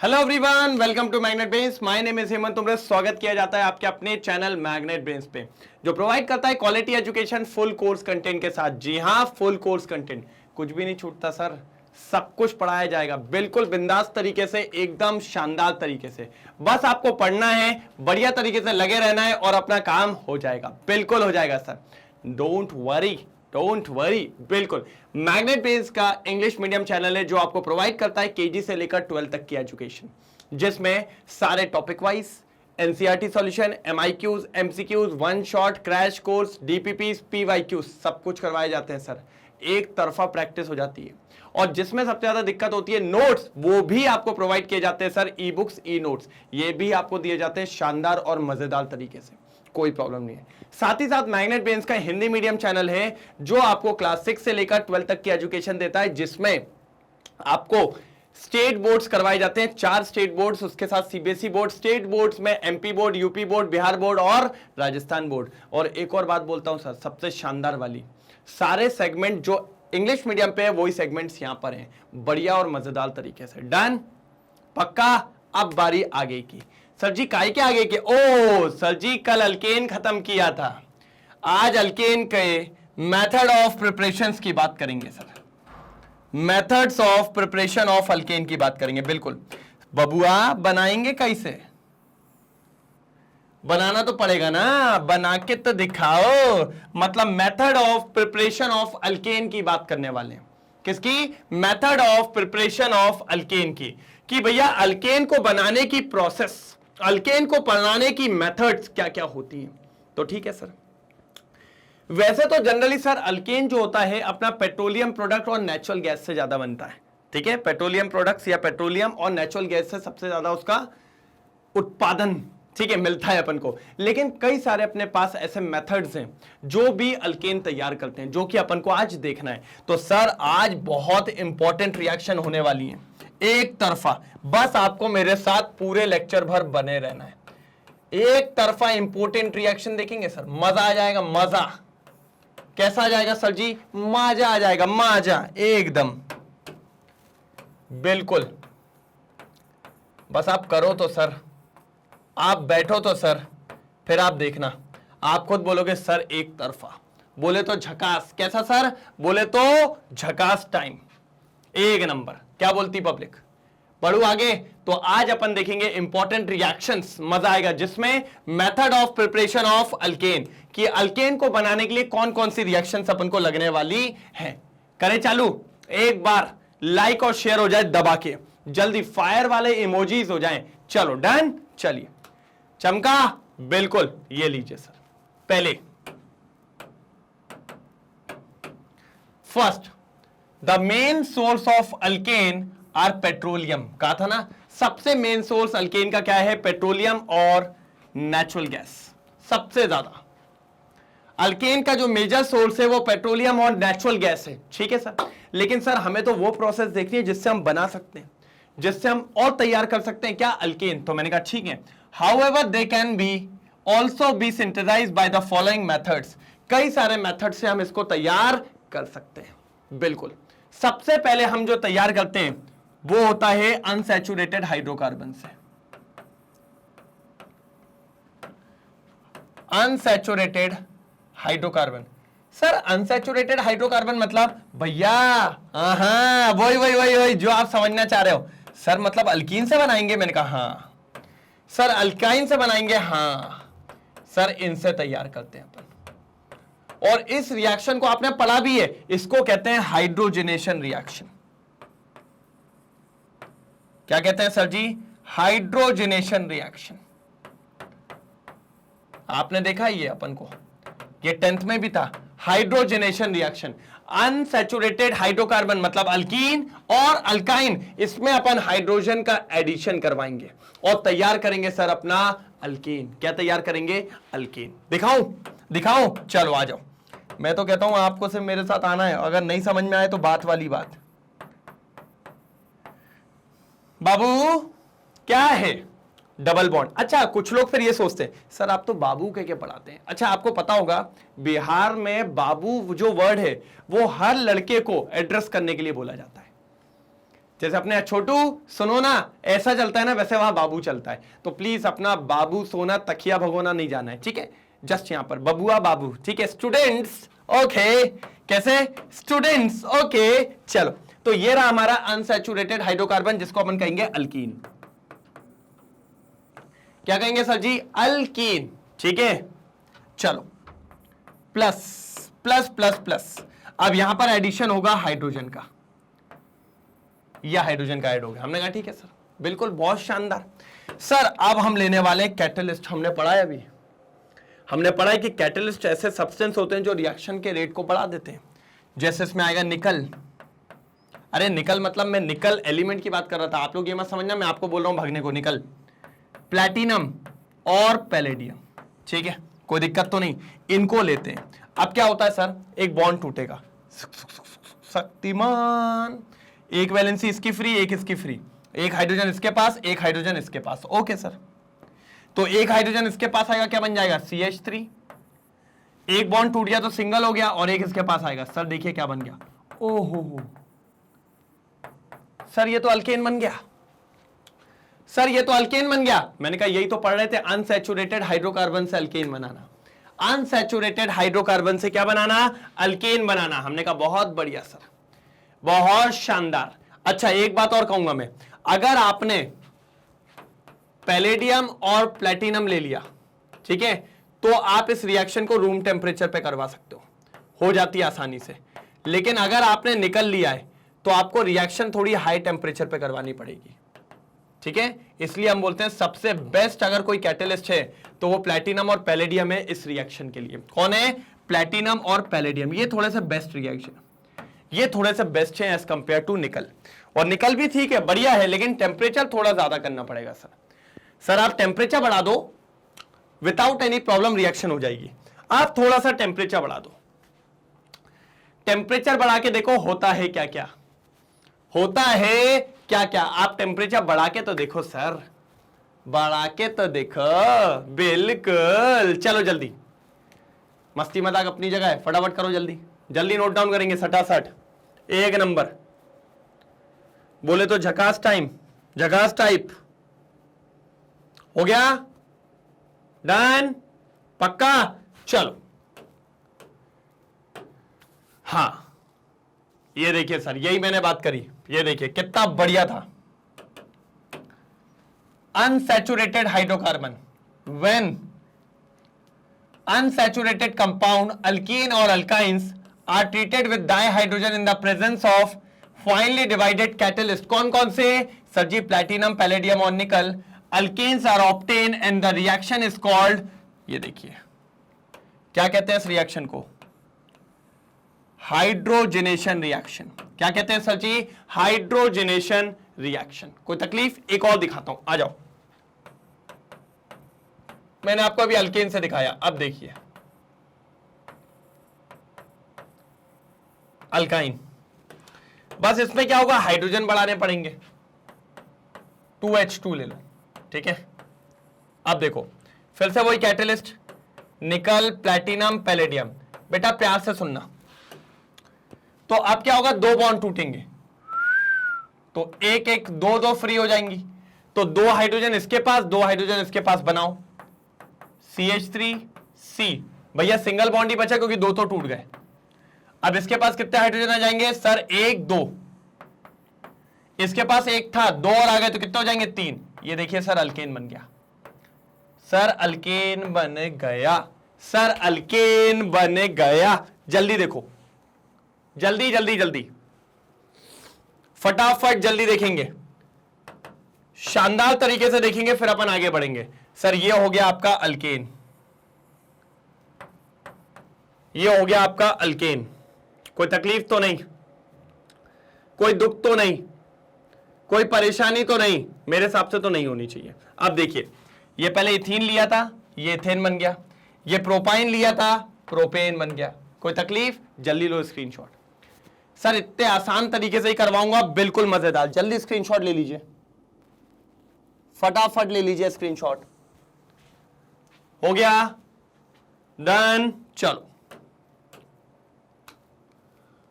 Hello everyone, welcome to Magnet Brains. My name is Hemant. तुम्हारा स्वागत किया जाता है आपके अपने चैनल मैग्नेट ब्रेन्स पे, जो प्रोवाइड करता है quality education full course content के साथ। जी हाँ, फुल कोर्स कंटेंट, कुछ भी नहीं छूटता सर, सब कुछ पढ़ाया जाएगा बिल्कुल बिंदास तरीके से, एकदम शानदार तरीके से। बस आपको पढ़ना है, बढ़िया तरीके से लगे रहना है और अपना काम हो जाएगा, बिल्कुल हो जाएगा सर। डोंट वरी, बिल्कुल। मैग्नेट ब्रेन्स का इंग्लिश मीडियम चैनल है जो आपको प्रोवाइड करता है केजी से लेकर 12 तक की एजुकेशन, जिसमें सारे topic wise NCERT solution, MIQs, MCQs, one shot, crash course, DPPs, PYQs सब कुछ करवाए जाते हैं सर। एक तरफा प्रैक्टिस हो जाती है। और जिसमें सबसे ज्यादा दिक्कत होती है नोट्स, वो भी आपको प्रोवाइड किए जाते हैं sir. E books, e notes ये भी आपको दिए जाते हैं शानदार और मजेदार तरीके से, कोई प्रॉब्लम नहीं है। साथ ही साथ मैग्नेट ब्रेन्स का हिंदी मीडियम चैनल है जो आपको क्लास 6 से लेकर 12 तक की एजुकेशन देता है, जिसमें आपको स्टेट बोर्ड्स करवाए जाते हैं, 4 स्टेट बोर्ड्स, उसके साथ सीबीएसई बोर्ड। स्टेट बोर्ड्स में MP board, UP board, Bihar board और राजस्थान बोर्ड। और एक और बात बोलता हूं सर, सबसे शानदार वाली, सारे सेगमेंट जो इंग्लिश मीडियम पे है वही सेगमेंट्स यहां पर हैं, बढ़िया और मजेदार तरीके से। डन, पक्का। अब बारी आगे की। सर जी काय के आगे के? ओ सर जी, कल अल्केन खत्म किया था, आज अल्केन के मेथड ऑफ प्रिपरेशंस की बात करेंगे sir. Methods of preparation of alkane की बात करेंगे, बिल्कुल। बबुआ बनाएंगे कैसे? बनाना तो पड़ेगा ना, बना के तो दिखाओ। मतलब method of preparation of alkane की बात करने वाले हैं। किसकी? Method of preparation of alkane की, कि भैया अल्केन को बनाने की प्रोसेस, अल्केन को बनाने की मेथड्स क्या क्या होती हैं। तो ठीक है सर। वैसे तो जनरली सर अल्केन जो होता है अपना पेट्रोलियम प्रोडक्ट और नेचुरल गैस से ज्यादा बनता है, ठीक है। पेट्रोलियम प्रोडक्ट्स या पेट्रोलियम और नेचुरल गैस से सबसे ज्यादा उसका उत्पादन, ठीक है, मिलता है अपन को। लेकिन कई सारे अपने पास ऐसे मेथड्स हैं जो भी अल्केन तैयार करते हैं, जो कि अपन को आज देखना है। तो सर आज बहुत इंपॉर्टेंट रिएक्शन होने वाली है, एक तरफा। बस आपको मेरे साथ पूरे लेक्चर भर बने रहना है। एक तरफा इंपॉर्टेंट रिएक्शन देखेंगे सर, मजा आ जाएगा, मजा। कैसा आ जाएगा सर जी? मजा आ जाएगा, मजा एकदम, बिल्कुल। बस आप करो तो सर, आप बैठो तो सर, फिर आप देखना, आप खुद बोलोगे सर एक तरफा, बोले तो झकास। कैसा सर? बोले तो झकास टाइम, एक नंबर। क्या बोलती पब्लिक? पढ़ू आगे। तो आज अपन देखेंगे इंपॉर्टेंट रिएक्शंस, मजा आएगा, जिसमें method of preparation of alkane, कि अल्केन को बनाने के लिए कौन कौन सी रिएक्शंस अपन को लगने वाली हैं। करें चालू? एक बार लाइक और शेयर हो जाए दबा के, जल्दी फायर वाले इमोजीज हो जाएं। चलो डन, चलिए। चमका, बिल्कुल। ये लीजिए सर, पहले first, the main source of alkane are petroleum. कहा था ना, सबसे मेन सोर्स अल्केन का क्या है? पेट्रोलियम और नेचुरल गैस। सबसे ज्यादा अल्केन का जो मेजर सोर्स है वो पेट्रोलियम और नेचुरल गैस है, ठीक है सर। लेकिन सर हमें तो वो प्रोसेस देखनी है जिससे हम बना सकते हैं, जिससे हम और तैयार कर सकते हैं क्या? अल्केन। तो मैंने कहा ठीक है, however they can be also be synthesized by the following methods. कई सारे मेथड से हम इसको तैयार कर सकते हैं, बिल्कुल। सबसे पहले हम जो तैयार करते हैं वो होता है अनसैचुरेटेड हाइड्रोकार्बन से। Unsaturated hydrocarbon. Sir unsaturated hydrocarbon मतलब? भैया हाँ, वही जो आप समझना चाह रहे हो सर, मतलब अल्कीन से बनाएंगे। मैंने कहा हाँ सर, अल्काइन से बनाएंगे। हाँ सर, इनसे तैयार करते हैं अपन। और इस रिएक्शन को आपने पढ़ा भी है, इसको कहते हैं हाइड्रोजनेशन रिएक्शन। क्या कहते हैं सर जी? Hydrogenation reaction. आपने देखा ये अपन को, ये 10th में भी था, हाइड्रोजनेशन रिएक्शन। अनसैचुरेटेड हाइड्रोकार्बन मतलब अल्कीन और अल्काइन, इसमें अपन हाइड्रोजन का एडिशन करवाएंगे और तैयार करेंगे सर अपना अल्कीन। क्या तैयार करेंगे? अल्कीन। दिखाऊं? चलो आ जाओ। मैं तो कहता हूं आपको सिर्फ मेरे साथ आना है, अगर नहीं समझ में आए तो बात वाली बात। बाबू क्या है? Double bond. अच्छा, कुछ लोग फिर ये सोचते हैं सर आप तो बाबू कह के पढ़ाते हैं। अच्छा, आपको पता होगा बिहार में बाबू जो वर्ड है वो हर लड़के को एड्रेस करने के लिए बोला जाता है। जैसे अपने छोटू सुनो ना ऐसा चलता है ना, वैसे वहां बाबू चलता है। तो प्लीज अपना बाबू सोना तकिया भगोना नहीं जाना है, ठीक है। जस्ट यहां पर बबुआ बाबू, ठीक है। स्टूडेंट्स ओके, कैसे स्टूडेंट्स ओके। चलो, तो ये रहा हमारा अनसैचुरेटेड हाइड्रोकार्बन, जिसको अपन कहेंगे अल्कीन। क्या कहेंगे सर जी? अल्कीन, ठीक है। चलो, प्लस प्लस प्लस प्लस, अब यहां पर एडिशन होगा हाइड्रोजन का, या हाइड्रोजन का ऐड हो गया। हमने कहा ठीक है सर, बिल्कुल, बहुत शानदार। सर अब हम लेने वाले कैटलिस्ट। हमने पढ़ा है अभी, हमने पढ़ा है कि कैटलिस्ट ऐसे सब्सटेंस होते हैं जो रिएक्शन के रेट को बढ़ा देते हैं। जैसे इसमें आएगा निकल। अरे निकल मतलब मैं निकल एलिमेंट की बात कर रहा था, आप लोग ये मत समझना मैं आपको बोल रहा हूं भगने को। निकल, प्लैटिनम और पैलेडियम, ठीक है, कोई दिक्कत तो नहीं। इनको लेते हैं। अब क्या होता है सर, एक बॉन्ड टूटेगा, शक्तिमान, एक वैलेंसी इसकी फ्री, एक इसकी फ्री, एक हाइड्रोजन इसके पास, एक हाइड्रोजन इसके पास। ओके सर, तो एक हाइड्रोजन इसके पास आएगा, क्या बन जाएगा? CH3। एक बॉन्ड टूट गया तो सिंगल हो गया, और एक इसके पास आएगा। सर देखिए क्या बन गया, ओहो सर ये तो अल्केन बन गया। सर ये तो अल्केन बन गया। मैंने कहा यही तो पढ़ रहे थे, अनसैचुरेटेड हाइड्रोकार्बन से अल्केन बनाना। अनसैचुरेटेड हाइड्रोकार्बन से क्या बनाना? अल्केन बनाना। हमने कहा बहुत बढ़िया सर, बहुत शानदार। अच्छा एक बात और कहूंगा मैं, अगर आपने पैलेडियम और प्लैटिनम ले लिया, ठीक है, तो आप इस रिएक्शन को रूम टेम्परेचर पे करवा सकते हो जाती है आसानी से। लेकिन अगर आपने निकल लिया है तो आपको रिएक्शन थोड़ी हाई टेम्परेचर पे करवानी पड़ेगी, ठीक है। इसलिए हम बोलते हैं सबसे बेस्ट अगर कोई कैटलिस्ट है तो वो प्लैटिनम और पैलेडियम है इस रिएक्शन के लिए। कौन है? प्लैटिनम और पैलेडियम। ये थोड़े से बेस्ट रिएक्शन, ये थोड़े से बेस्ट है एज कंपेयर टू निकल। और निकल भी ठीक है, बढ़िया है, लेकिन टेम्परेचर थोड़ा ज्यादा करना पड़ेगा सर। सर आप टेम्परेचर बढ़ा दो, विदाउट एनी प्रॉब्लम रिएक्शन हो जाएगी। आप थोड़ा सा टेम्परेचर बढ़ा दो, टेम्परेचर बढ़ा के देखो होता है क्या क्या, होता है क्या क्या। आप टेम्परेचर बढ़ा के तो देखो सर, बढ़ा के तो देखो, बिल्कुल। चलो जल्दी, मस्ती मजाक अपनी जगह है, फटाफट करो जल्दी जल्दी, नोट डाउन करेंगे सटासट। एक नंबर बोले तो झकास टाइम, झकास टाइप। हो गया? डन? पक्का? चलो, हाँ ये देखिए सर, यही मैंने बात करी, ये देखिए कितना बढ़िया था। Unsaturated hydrocarbon, when unsaturated compound alkene or alkynes are treated with dihydrogen in the presence of finely divided catalyst। कौन कौन से? सर जी प्लैटिनम, पैलेडियम और निकल। alkenes are obtained and the reaction is called, ये देखिए क्या कहते हैं इस रिएक्शन को? Hydrogenation reaction. क्या कहते हैं सर जी? Hydrogenation reaction. कोई तकलीफ? एक और दिखाता हूं, आ जाओ। मैंने आपको अभी अल्केन से दिखाया, अब देखिए अल्काइन। बस इसमें क्या होगा, हाइड्रोजन बढ़ाने पड़ेंगे, 2H2 ले लो, ठीक है। अब देखो फिर से वही कैटलिस्ट, निकल, प्लैटिनम, पैलेडियम। बेटा प्यार से सुनना, तो अब क्या होगा, दो बॉन्ड टूटेंगे, तो एक एक दो दो फ्री हो जाएंगी। तो दो हाइड्रोजन इसके पास, दो हाइड्रोजन इसके पास बनाओ, CH3C। भैया सिंगल बॉन्ड ही बचा क्योंकि दो तो टूट गए। अब इसके पास कितने हाइड्रोजन आ जाएंगे सर? एक, दो। इसके पास एक था, दो और आ गए तो कितने हो जाएंगे? 3। ये देखिए सर अल्केन बन गया, सर अल्केन बन गया, सर अल्केन बन गया। जल्दी देखो, जल्दी जल्दी जल्दी, फटाफट जल्दी देखेंगे, शानदार तरीके से देखेंगे, फिर अपन आगे बढ़ेंगे। सर ये हो गया आपका अल्केन, ये हो गया आपका अल्केन। कोई तकलीफ तो नहीं, कोई दुख तो नहीं, कोई परेशानी तो नहीं, मेरे हिसाब से तो नहीं होनी चाहिए। अब देखिए, ये पहले इथीन लिया था, ये इथेन बन गया, ये प्रोपाइन लिया था, प्रोपेन बन गया। कोई तकलीफ? जल्दी लो स्क्रीनशॉट। सर इतने आसान तरीके से ही करवाऊंगा, बिल्कुल मजेदार। जल्दी स्क्रीनशॉट ले लीजिए, फटाफट ले लीजिए स्क्रीनशॉट। हो गया? डन? चलो,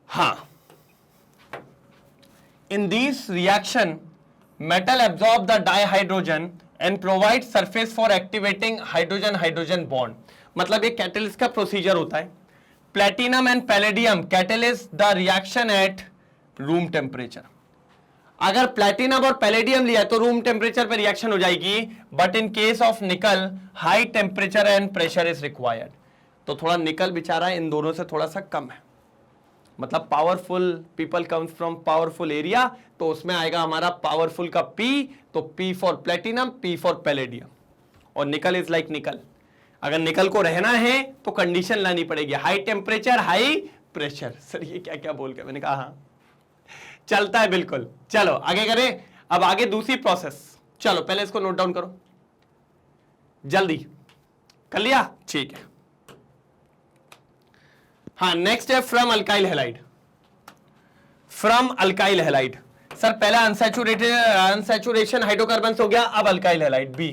हाँ in this reaction metal absorb the dihydrogen and provide surface for activating hydrogen hydrogen bond. मतलब ये कैटलिस्ट का प्रोसीजर होता है। Platinum and palladium catalyst the reaction at room temperature. अगर प्लेटिनम और पैलेडियम लिया तो रूम टेम्परेचर पर रिएक्शन हो जाएगी, बट इन केस ऑफ निकल high temperature and pressure is required. तो थोड़ा निकल बेचारा इन दोनों से थोड़ा सा कम है, मतलब powerful people comes from powerful area, तो उसमें आएगा हमारा पावरफुल का P, तो P for platinum, P for palladium. और निकल इज लाइक निकल। अगर निकल को रहना है तो कंडीशन लानी पड़ेगी, high temperature high pressure. Sir ये क्या क्या बोल के, मैंने कहा हाँ चलता है बिल्कुल। चलो आगे करें। अब आगे दूसरी प्रोसेस, चलो पहले इसको नोट डाउन करो जल्दी। कर लिया? ठीक है। हाँ, नेक्स्ट है from alkyl halide. From alkyl halide. Sir पहला अनसैचुरेशन हाइड्रोकार्बन हो गया, अब अल्काइल हैलाइड बी।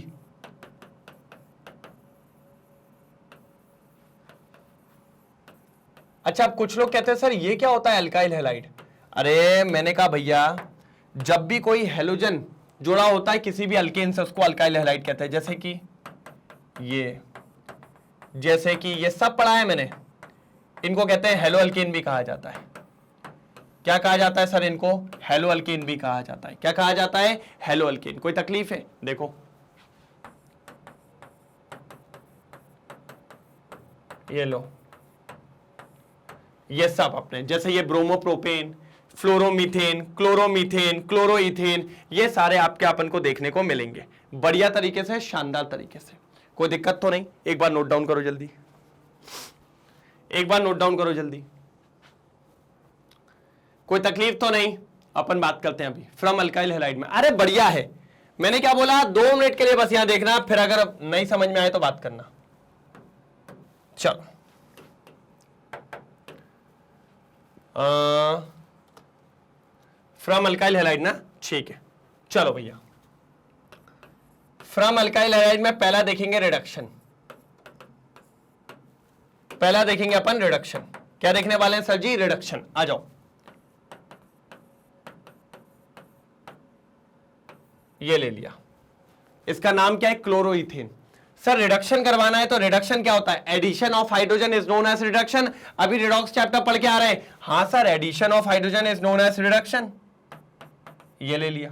अच्छा, अब कुछ लोग कहते हैं सर ये क्या होता है अल्काइल हैलाइड? अरे मैंने कहा भैया, जब भी कोई हेलोजन जुड़ा होता है किसी भी अल्केन से उसको अल्काइल हैलाइड कहते हैं। जैसे कि ये सब पढ़ा है मैंने, इनको कहते हैं हेलो अल्केन भी कहा जाता है। क्या कहा जाता है सर इनको? हेलो अल्केन भी कहा जाता है। क्या कहा जाता है? Hello alkane. कोई तकलीफ है? देखो ये लो, ये सब अपने जैसे ये ब्रोमोप्रोपेन, फ्लोरोमीथेन, क्लोरोमीथेन, क्लोरोइथेन, ये सारे आपके अपन को देखने को मिलेंगे बढ़िया तरीके से, शानदार तरीके से। कोई दिक्कत तो नहीं? एक बार नोट डाउन करो जल्दी, एक बार नोट डाउन करो जल्दी। कोई तकलीफ तो नहीं? अपन बात करते हैं अभी फ्रॉम अल्काइल हैलाइड में। अरे बढ़िया है। मैंने क्या बोला? 2 मिनट के लिए बस यहां देखना, फिर अगर नहीं समझ में आए तो बात करना। चलो फ्रॉम अल्काइल हैलाइड ना, ठीक है। चलो भैया, फ्रॉम अल्काइल हैलाइड में पहला देखेंगे रिडक्शन। पहला देखेंगे अपन रिडक्शन। क्या देखने वाले हैं सर जी? रिडक्शन। आ जाओ, ये ले लिया। इसका नाम क्या है? क्लोरोइथेन। सर रिडक्शन करवाना है तो रिडक्शन क्या होता है? Addition of hydrogen is known as reduction. अभी रिडॉक्स चैप्टर पढ़ के आ रहे हैं। हाँ sir, addition of hydrogen is known as reduction. ये ले लिया।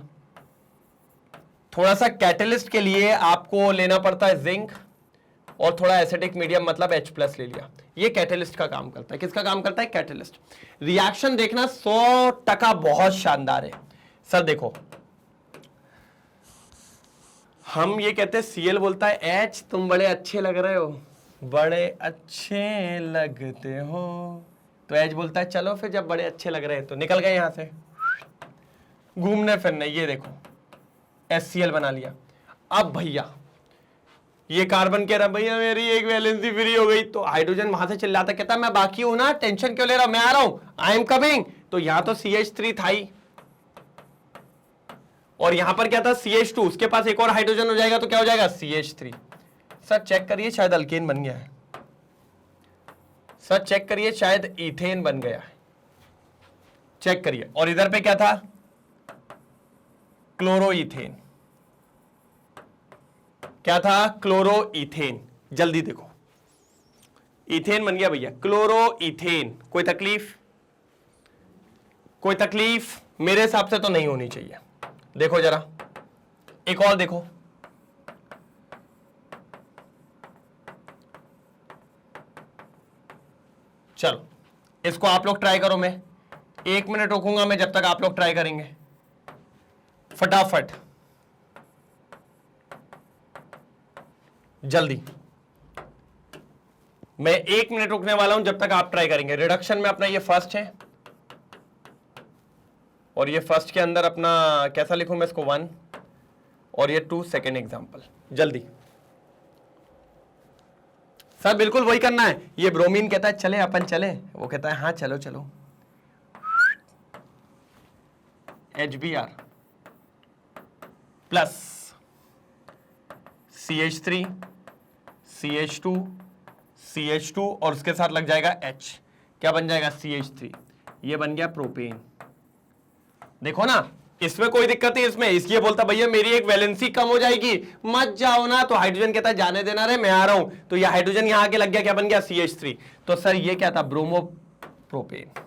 थोड़ा सा कैटलिस्ट के लिए आपको लेना पड़ता है जिंक, और थोड़ा एसिडिक मीडियम मतलब H+ ले लिया। ये कैटलिस्ट का काम करता है। किसका काम करता है? कैटलिस्ट। रिएक्शन देखना 100% बहुत शानदार है। सर देखो, हम ये कहते हैं, Cl बोलता है H, तुम बड़े अच्छे लग रहे हो, बड़े अच्छे लगते हो। तो H बोलता है चलो फिर, जब बड़े अच्छे लग रहे हैं तो निकल गए यहां से घूमने फिरने। ये देखो HCl बना लिया। अब भैया ये कार्बन कह रहा भैया मेरी एक वैलेंसी फ्री हो गई, तो हाइड्रोजन वहां से चिल्लाता, कहता मैं बाकी हूं ना, टेंशन क्यों ले रहा हूं, मैं आ रहा हूं, आई एम कमिंग। तो यहां तो CH3 था ही, और यहां पर क्या था? CH2। उसके पास एक और हाइड्रोजन हो जाएगा तो क्या हो जाएगा? CH3। सर चेक करिए, शायद अल्केन बन गया है। सर चेक करिए, शायद इथेन बन गया है। चेक करिए। और इधर पे क्या था? क्लोरोइथेन। क्या था? क्लोरोइथेन। जल्दी देखो, इथेन बन गया भैया, क्लोरोइथेन। कोई तकलीफ? कोई तकलीफ? मेरे हिसाब से तो नहीं होनी चाहिए। देखो जरा, एक और देखो। चलो इसको आप लोग ट्राई करो। मैं 1 मिनट रोकूंगा मैं, जब तक आप लोग ट्राई करेंगे फटाफट जल्दी। मैं 1 मिनट रुकने वाला हूं, जब तक आप ट्राई करेंगे। रिडक्शन में अपना ये फर्स्ट है, और ये फर्स्ट के अंदर अपना कैसा लिखूं मैं इसको? 1, और ये 2 सेकेंड एग्जाम्पल। जल्दी सर, बिल्कुल वही करना है। ये ब्रोमीन कहता है चले अपन चले, वो कहता है हाँ चलो चलो। HBr plus CH3 CH2 CH2, और उसके साथ लग जाएगा H। क्या बन जाएगा? CH3। ये बन गया प्रोपेन। देखो ना, इसमें कोई दिक्कत नहीं, इसमें इसलिए बोलता भैया मेरी एक वैलेंसी कम हो जाएगी, मत जाओ ना, तो हाइड्रोजन कहता है जाने देना रे, मैं आ रहा हूं, तो ये हाइड्रोजन यहां आके लग गया, क्या बन गया CH3। तो सर ये क्या था, ब्रोमोप्रोपेन।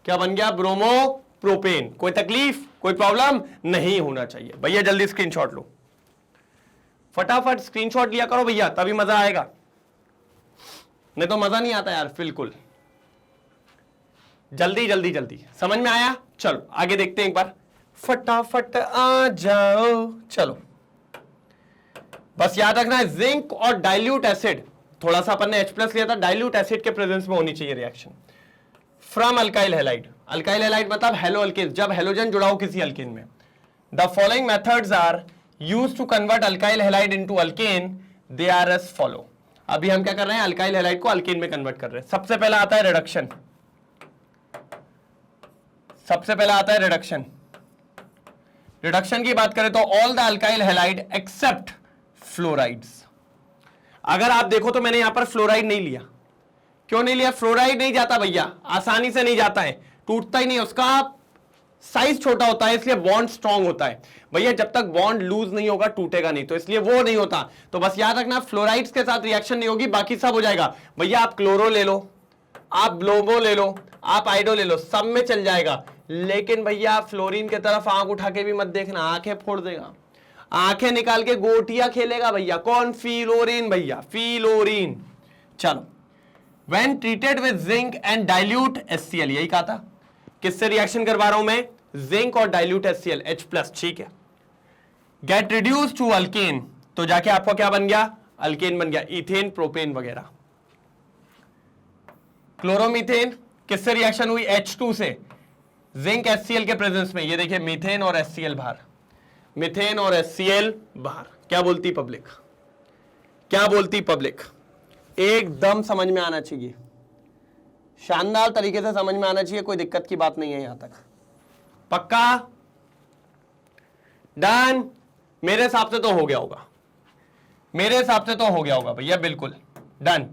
क्या बन गया, ब्रोमोप्रोपेन। कोई तकलीफ, कोई प्रॉब्लम नहीं होना चाहिए भैया। जल्दी स्क्रीनशॉट लो, फटाफट स्क्रीनशॉट लिया करो भैया, तभी मजा आएगा, नहीं तो मजा नहीं आता यार बिल्कुल। जल्दी जल्दी जल्दी, समझ में आया? चलो आगे देखते हैं एक बार, फटाफट आ जाओ। चलो बस याद रखना है, जिंक और डाइल्यूट एसिड, थोड़ा सा अपन ने H+ लिया था, डाइल्यूट एसिड के प्रेजेंस में होनी चाहिए reaction from alkyl halide. Alkyl halide मतलब हेलो अल्केन, जब हेलोजन जुड़ा हो किसी अल्केन में। The following methods are used to convert alkyl halide into alkane, they are as follow. अभी हम क्या कर रहे हैं, अल्काइल हैलाइड को अल्केन में कन्वर्ट कर रहे हैं। सबसे पहला आता है रिडक्शन, सबसे पहला आता है रिडक्शन। रिडक्शन की बात करें तो all the alkyl halide except fluorides. अगर आप देखो तो मैंने यहां पर फ्लोराइड नहीं लिया, क्यों नहीं लिया? फ्लोराइड नहीं जाता भैया, आसानी से नहीं जाता है, टूटता ही नहीं, उसका साइज छोटा होता है, इसलिए बॉन्ड स्ट्रांग होता है भैया। जब तक बॉन्ड लूज नहीं होगा टूटेगा नहीं, तो इसलिए वो नहीं होता। तो बस याद रखना, फ्लोराइड्स के साथ रिएक्शन नहीं होगी, बाकी सब हो जाएगा भैया। आप क्लोरो ले लो, आप ब्रोमो ले लो, आप आइडो ले लो, सब में चल जाएगा। लेकिन भैया फ्लोरीन की तरफ आंख उठा के भी मत देखना, आंखें फोड़ देगा, आंखें निकाल के गोटियां खेलेगा भैया। कौन? फिलोरीन भैया, फिलोरीन। चलो, when treated with zinc and dilute HCl, यही कहा था, किससे रिएक्शन करवा रहा हूं मैं? जिंक और डाइल्यूट HCl, H+, ठीक है। गेट रिड्यूस टू अल्केन, तो जाके आपको क्या बन गया? अल्केन बन गया, इथेन, प्रोपेन वगैरह। क्लोरोमीथेन किससे रिएक्शन हुई? H2 से, जिंक HCl के प्रेजेंस में। ये देखिए मीथेन और HCl बाहर, मीथेन और HCl बाहर। क्या बोलती पब्लिक, क्या बोलती पब्लिक? एकदम समझ में आना चाहिए, शानदार तरीके से समझ में आना चाहिए, कोई दिक्कत की बात नहीं है यहां तक। पक्का? डन? मेरे हिसाब से तो हो गया होगा, मेरे हिसाब से तो हो गया होगा भैया, बिल्कुल डन।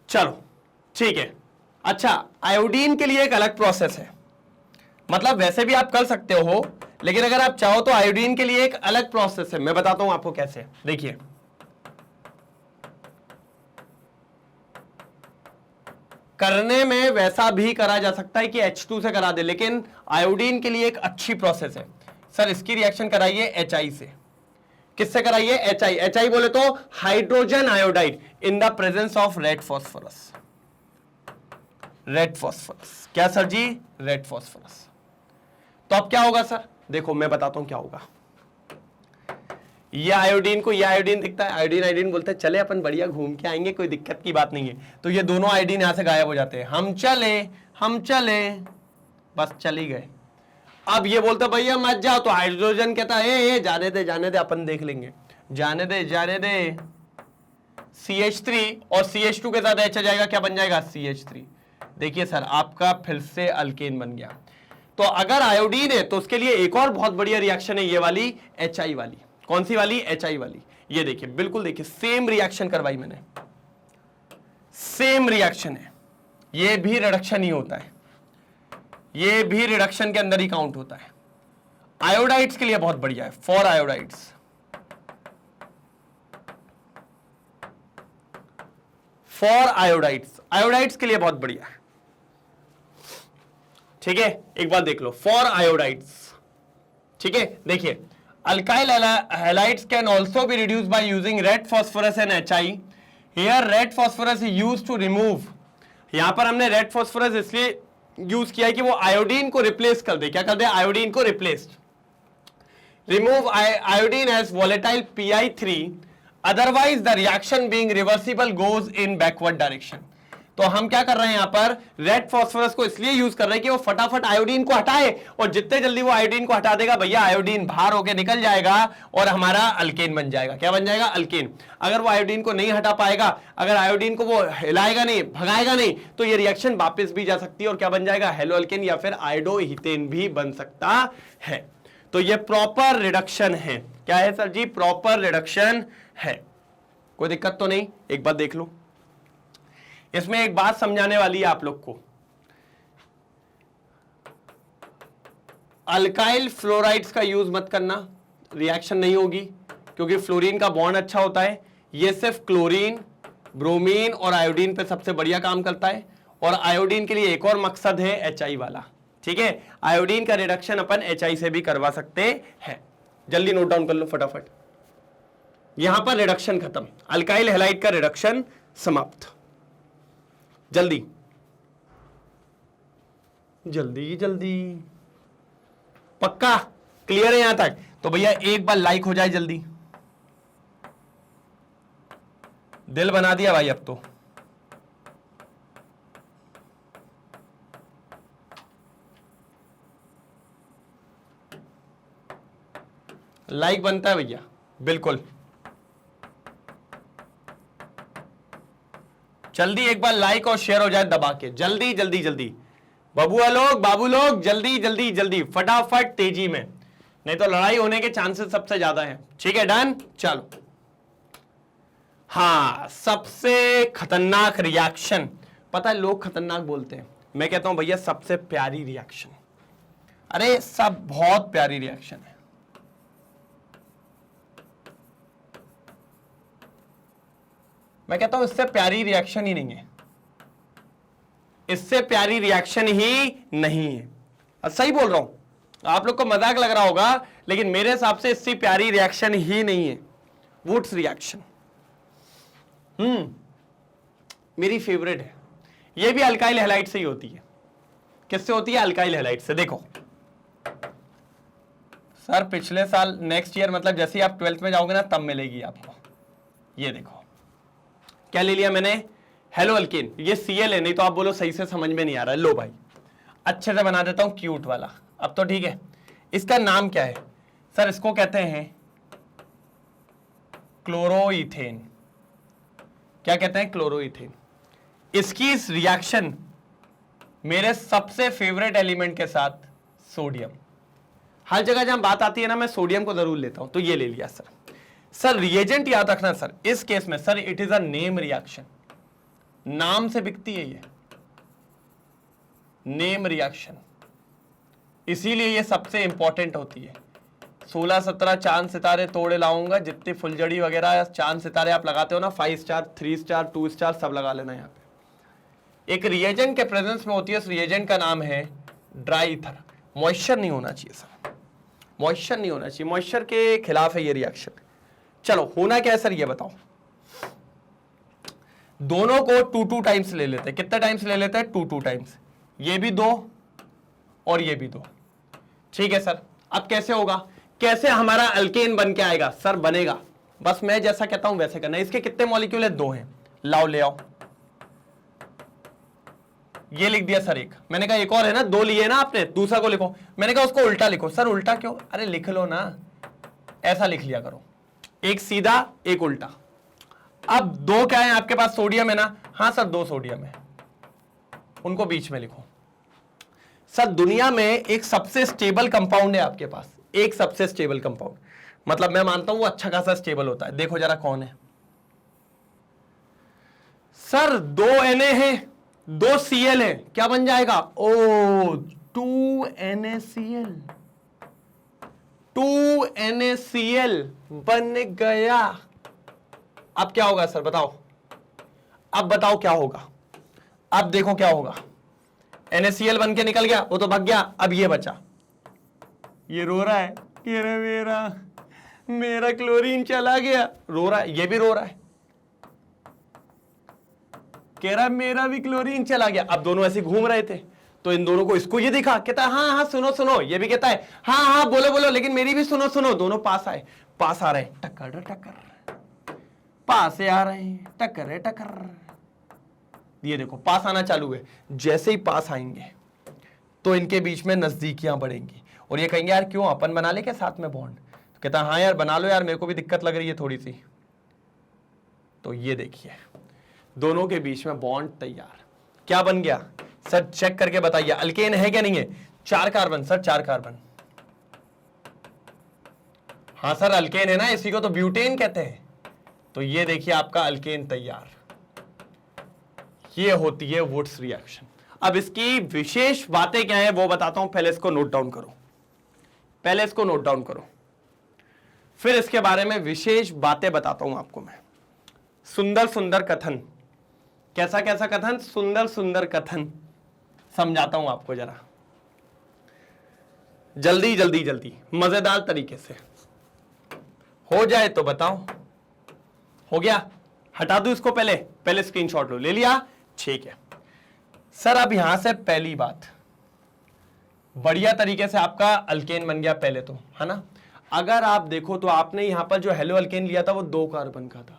चलो ठीक है। अच्छा, आयोडीन के लिए एक अलग प्रोसेस है, मतलब वैसे भी आप कर सकते हो, लेकिन अगर आप चाहो तो आयोडीन के लिए एक अलग प्रोसेस है। मैं बताता हूं आपको कैसे। देखिए, करने में वैसा भी करा जा सकता है कि H2 से करा दे, लेकिन आयोडीन के लिए एक अच्छी प्रोसेस है। सर इसकी रिएक्शन कराइए HI से। किससे कराइए? HI। HI बोले तो hydrogen iodide in the presence of red phosphorus. Red phosphorus, क्या सर जी? Red phosphorus. तो अब क्या होगा सर? देखो मैं बताता हूं क्या होगा। ये आयोडीन को ये आयोडीन दिखता है, आयोडीन आयोडीन बोलते हैं, चले अपन बढ़िया घूम के आएंगे, कोई दिक्कत की बात नहीं है। तो ये दोनों आयोडीन यहां से गायब हो जाते हैं। हम चले, बस चली गए। अब ये बोलता भैया मत जाओ, तो हाइड्रोजन कहता है जाने दे अपन देख लेंगे, जाने दे। CH3 और CH2 के साथ H आ जाएगा, क्या बन जाएगा? CH3। देखिए सर, आपका फिर से अल्केन बन गया। तो अगर आयोडीन है तो उसके लिए एक और बहुत बढ़िया रिएक्शन है, ये वाली HI वाली। कौन सी वाली? HI वाली। ये देखिए, बिल्कुल देखिए, सेम रिएक्शन करवाई मैंने, सेम रिएक्शन है। ये भी रिडक्शन ही होता है, ये भी रिडक्शन के अंदर ही काउंट होता है। आयोडाइड्स के लिए बहुत बढ़िया है, for iodides. For iodides, iodides के लिए बहुत बढ़िया है, ठीक है। एक बार देख लो, फॉर आयोडाइड्स, ठीक है। देखिए, alkyl halides can also be reduced by using red phosphorus and HI। Here red phosphorus is used to remove. यहां पर हमने रेड फॉस्फोरस इसलिए यूज किया है कि वो आयोडीन को रिप्लेस कर दे। क्या कर दे? आयोडीन को replace. Remove iodine as volatile PI3, otherwise the reaction being reversible goes in backward direction. तो हम क्या कर रहे हैं यहां पर? रेड फॉस्फोरस को इसलिए यूज कर रहे हैं कि वो फटाफट आयोडीन को हटाए, और जितने जल्दी वो आयोडीन को हटा देगा भैया, आयोडीन बाहर होके निकल जाएगा और हमारा अल्केन बन जाएगा। क्या बन जाएगा? अल्केन। अगर वो आयोडीन को नहीं हटा पाएगा, अगर आयोडीन को वो हिलाएगा नहीं, भगाएगा नहीं, तो ये रिएक्शन वापस भी जा सकती है और क्या बन जाएगा? हेलो अल्केन या फिर आयोडोहीथेन भी बन सकता है। तो ये प्रॉपर रिडक्शन है। क्या है सर जी? प्रॉपर रिडक्शन है। कोई दिक्कत तो नहीं, एक बार देख लो। इसमें एक बात समझाने वाली है आप लोग को, अल्काइल फ्लोराइड्स का यूज मत करना, रिएक्शन नहीं होगी, क्योंकि फ्लोरीन का बॉन्ड अच्छा होता है। ये सिर्फ क्लोरीन, ब्रोमीन और आयोडीन पे सबसे बढ़िया काम करता है। और आयोडीन के लिए एक और मकसद है HI वाला, ठीक है। आयोडीन का रिडक्शन अपन HI से भी करवा सकते हैं। जल्दी नोट डाउन कर लो फटाफट। यहां पर रिडक्शन खत्म, अल्काइल हैलाइड का रिडक्शन समाप्त। जल्दी जल्दी जल्दी, पक्का क्लियर है यहां तक? तो भैया एक बार लाइक हो जाए जल्दी। दिल बना दिया भाई अब तो। लाइक बनता है भैया, बिल्कुल। जल्दी एक बार लाइक और शेयर हो जाए दबा के, जल्दी जल्दी जल्दी। बबुआ लोग, बाबू लोग, जल्दी जल्दी जल्दी, फटाफट, तेजी में, नहीं तो लड़ाई होने के चांसेस सबसे ज्यादा हैं। ठीक है, डन। चलो, हाँ, सबसे खतरनाक रिएक्शन, पता है लोग खतरनाक बोलते हैं, मैं कहता हूं भैया सबसे प्यारी रिएक्शन। अरे सब बहुत प्यारी रिएक्शन है। मैं कहता हूं इससे प्यारी रिएक्शन ही नहीं है, इससे प्यारी रिएक्शन ही नहीं है। सही बोल रहा हूं, आप लोग को मजाक लग रहा होगा, लेकिन मेरे हिसाब से इससे प्यारी रिएक्शन ही नहीं है, वुड्स रिएक्शन। मेरी फेवरेट है। ये भी अल्काइल हैलाइड से ही होती है। किससे होती है? अल्काइल हैलाइड से। देखो सर, पिछले साल नेक्स्ट ईयर, मतलब जैसे ही आप 12th में जाओगे ना तब मिलेगी आपको। ये देखो क्या ले लिया मैंने, हेलो अल्केन। ये Cl है, नहीं तो आप बोलो सही से समझ में नहीं आ रहा है। लो भाई, अच्छे से बना देता हूं क्यूट वाला। अब तो ठीक है। इसका नाम क्या है सर? इसको कहते हैं क्लोरोइथेन। क्या कहते हैं? क्लोरोइथेन। इसकी इस रिएक्शन मेरे सबसे फेवरेट एलिमेंट के साथ सोडियम। हर जगह जहां बात आती है ना, मैं सोडियम को जरूर लेता हूं, तो ये ले लिया सर। सर रिएजेंट याद रखना सर, इस केस में sir it is a name reaction, नाम से बिकती है ये, नेम रिएक्शन, इसीलिए ये सबसे इंपॉर्टेंट होती है। 16-17 चांद सितारे तोड़े लाऊंगा, जितनी फुलझड़ी वगैरह चांद सितारे आप लगाते हो ना, 5 स्टार, 3 स्टार, 2 स्टार सब लगा लेना यहाँ पे। एक रिएजेंट के प्रेजेंस में होती है, उस रिएजेंट का नाम है ड्राई ईथर। मॉइस्चर नहीं होना चाहिए सर, मॉइस्चर नहीं होना चाहिए, मॉइस्चर के खिलाफ है ये रिएक्शन। चलो होना क्या है सर ये बताओ। दोनों को 2-2 टाइम्स ले लेते हैं। कितने टाइम्स ले लेते हैं? 2-2 टाइम्स। ये भी 2 और ये भी 2। ठीक है सर। अब कैसे होगा, कैसे हमारा अल्केन बन के आएगा? सर बनेगा, बस मैं जैसा कहता हूं वैसे करना। इसके कितने मॉलिक्यूल है? 2 हैं। लाओ ले आओ। ये लिख दिया सर एक, मैंने कहा एक और है ना, 2 लिए ना आपने, दूसरा को लिखो। मैंने कहा उसको उल्टा लिखो। सर उल्टा क्यों? अरे लिख लो ना, ऐसा लिख लिया करो, एक सीधा एक उल्टा। अब 2 क्या है आपके पास? सोडियम है ना? हाँ सर 2 सोडियम है, उनको बीच में लिखो। सर दुनिया में एक सबसे स्टेबल कंपाउंड है आपके पास, एक सबसे स्टेबल कंपाउंड, मतलब मैं मानता हूं वो अच्छा खासा स्टेबल होता है। देखो जरा कौन है सर? 2 Na है, 2 Cl है, क्या बन जाएगा? ओ 2 NaCl, 2 NaCl बन गया। अब क्या होगा सर बताओ? अब बताओ क्या होगा? अब देखो क्या होगा। NaCl बन के निकल गया, वो तो भाग गया। अब ये बचा, ये रो रहा है कि अरे मेरा क्लोरीन चला गया, रो रहा है। ये भी रो रहा है, कह रहा है मेरा भी क्लोरीन चला गया। अब दोनों ऐसे घूम रहे थे, तो इन दोनों को, इसको ये दिखा, कहता है हाँ हाँ सुनो सुनो, ये भी कहता है हाँ हाँ बोलो बोलो, लेकिन मेरी भी सुनो सुनो। दोनों पास आए, पास आ रहे, टक्कर टक्कर, पास से आ रहे हैं, टक्कर टक्कर। ये देखो पास आना चालू है। जैसे ही पास आएंगे तो इनके बीच में नजदीकियां बढ़ेंगी, और ये कहेंगे यार क्यों, अपन बना ले क्या साथ में बॉन्ड? तो कहता हाँ यार बना लो यार, मेरे को भी दिक्कत लग रही है थोड़ी सी। तो ये देखिए दोनों के बीच में बॉन्ड तैयार। क्या बन गया सर? चेक करके बताइए, अल्केन है क्या नहीं है? 4 कार्बन सर, 4 कार्बन। हाँ सर अल्केन है ना, इसी को तो ब्यूटेन कहते हैं। तो ये देखिए आपका अल्केन तैयार। ये होती है वुड्स रिएक्शन। अब इसकी विशेष बातें क्या है वो बताता हूं, पहले इसको नोट डाउन करो, पहले इसको नोट डाउन करो, फिर इसके बारे में विशेष बातें बताता हूं आपको मैं। सुंदर सुंदर कथन, कैसा कैसा कथन, सुंदर सुंदर कथन समझाता हूं आपको जरा, जल्दी जल्दी जल्दी मजेदार तरीके से। हो जाए तो बताओ। हो गया? हटा दूं इसको, पहले पहले स्क्रीनशॉट लो। ले लिया? ठीक है सर। अब यहां से पहली बात, बढ़िया तरीके से आपका अल्केन बन गया पहले तो, है ना। अगर आप देखो तो आपने यहां पर जो हेलो अल्केन लिया था वो 2 कार्बन का था,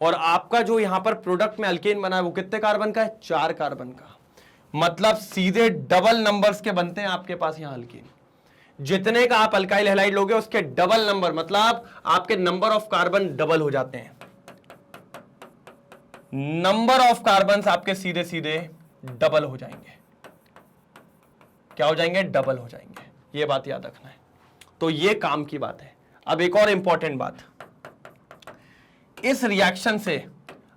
और आपका जो यहां पर प्रोडक्ट में अल्केन बना है वो कितने कार्बन का है? 4 कार्बन का। मतलब सीधे डबल नंबर्स के बनते हैं आपके पास यहां अल्केन। जितने का आप अल्काइल हैलाइड लोगे उसके डबल नंबर, मतलब आपके नंबर ऑफ कार्बन डबल हो जाते हैं। नंबर ऑफ कार्बन आपके सीधे सीधे डबल हो जाएंगे। क्या हो जाएंगे? डबल हो जाएंगे। ये बात याद रखना है। तो ये काम की बात है। अब एक और इंपॉर्टेंट बात, इस रिएक्शन से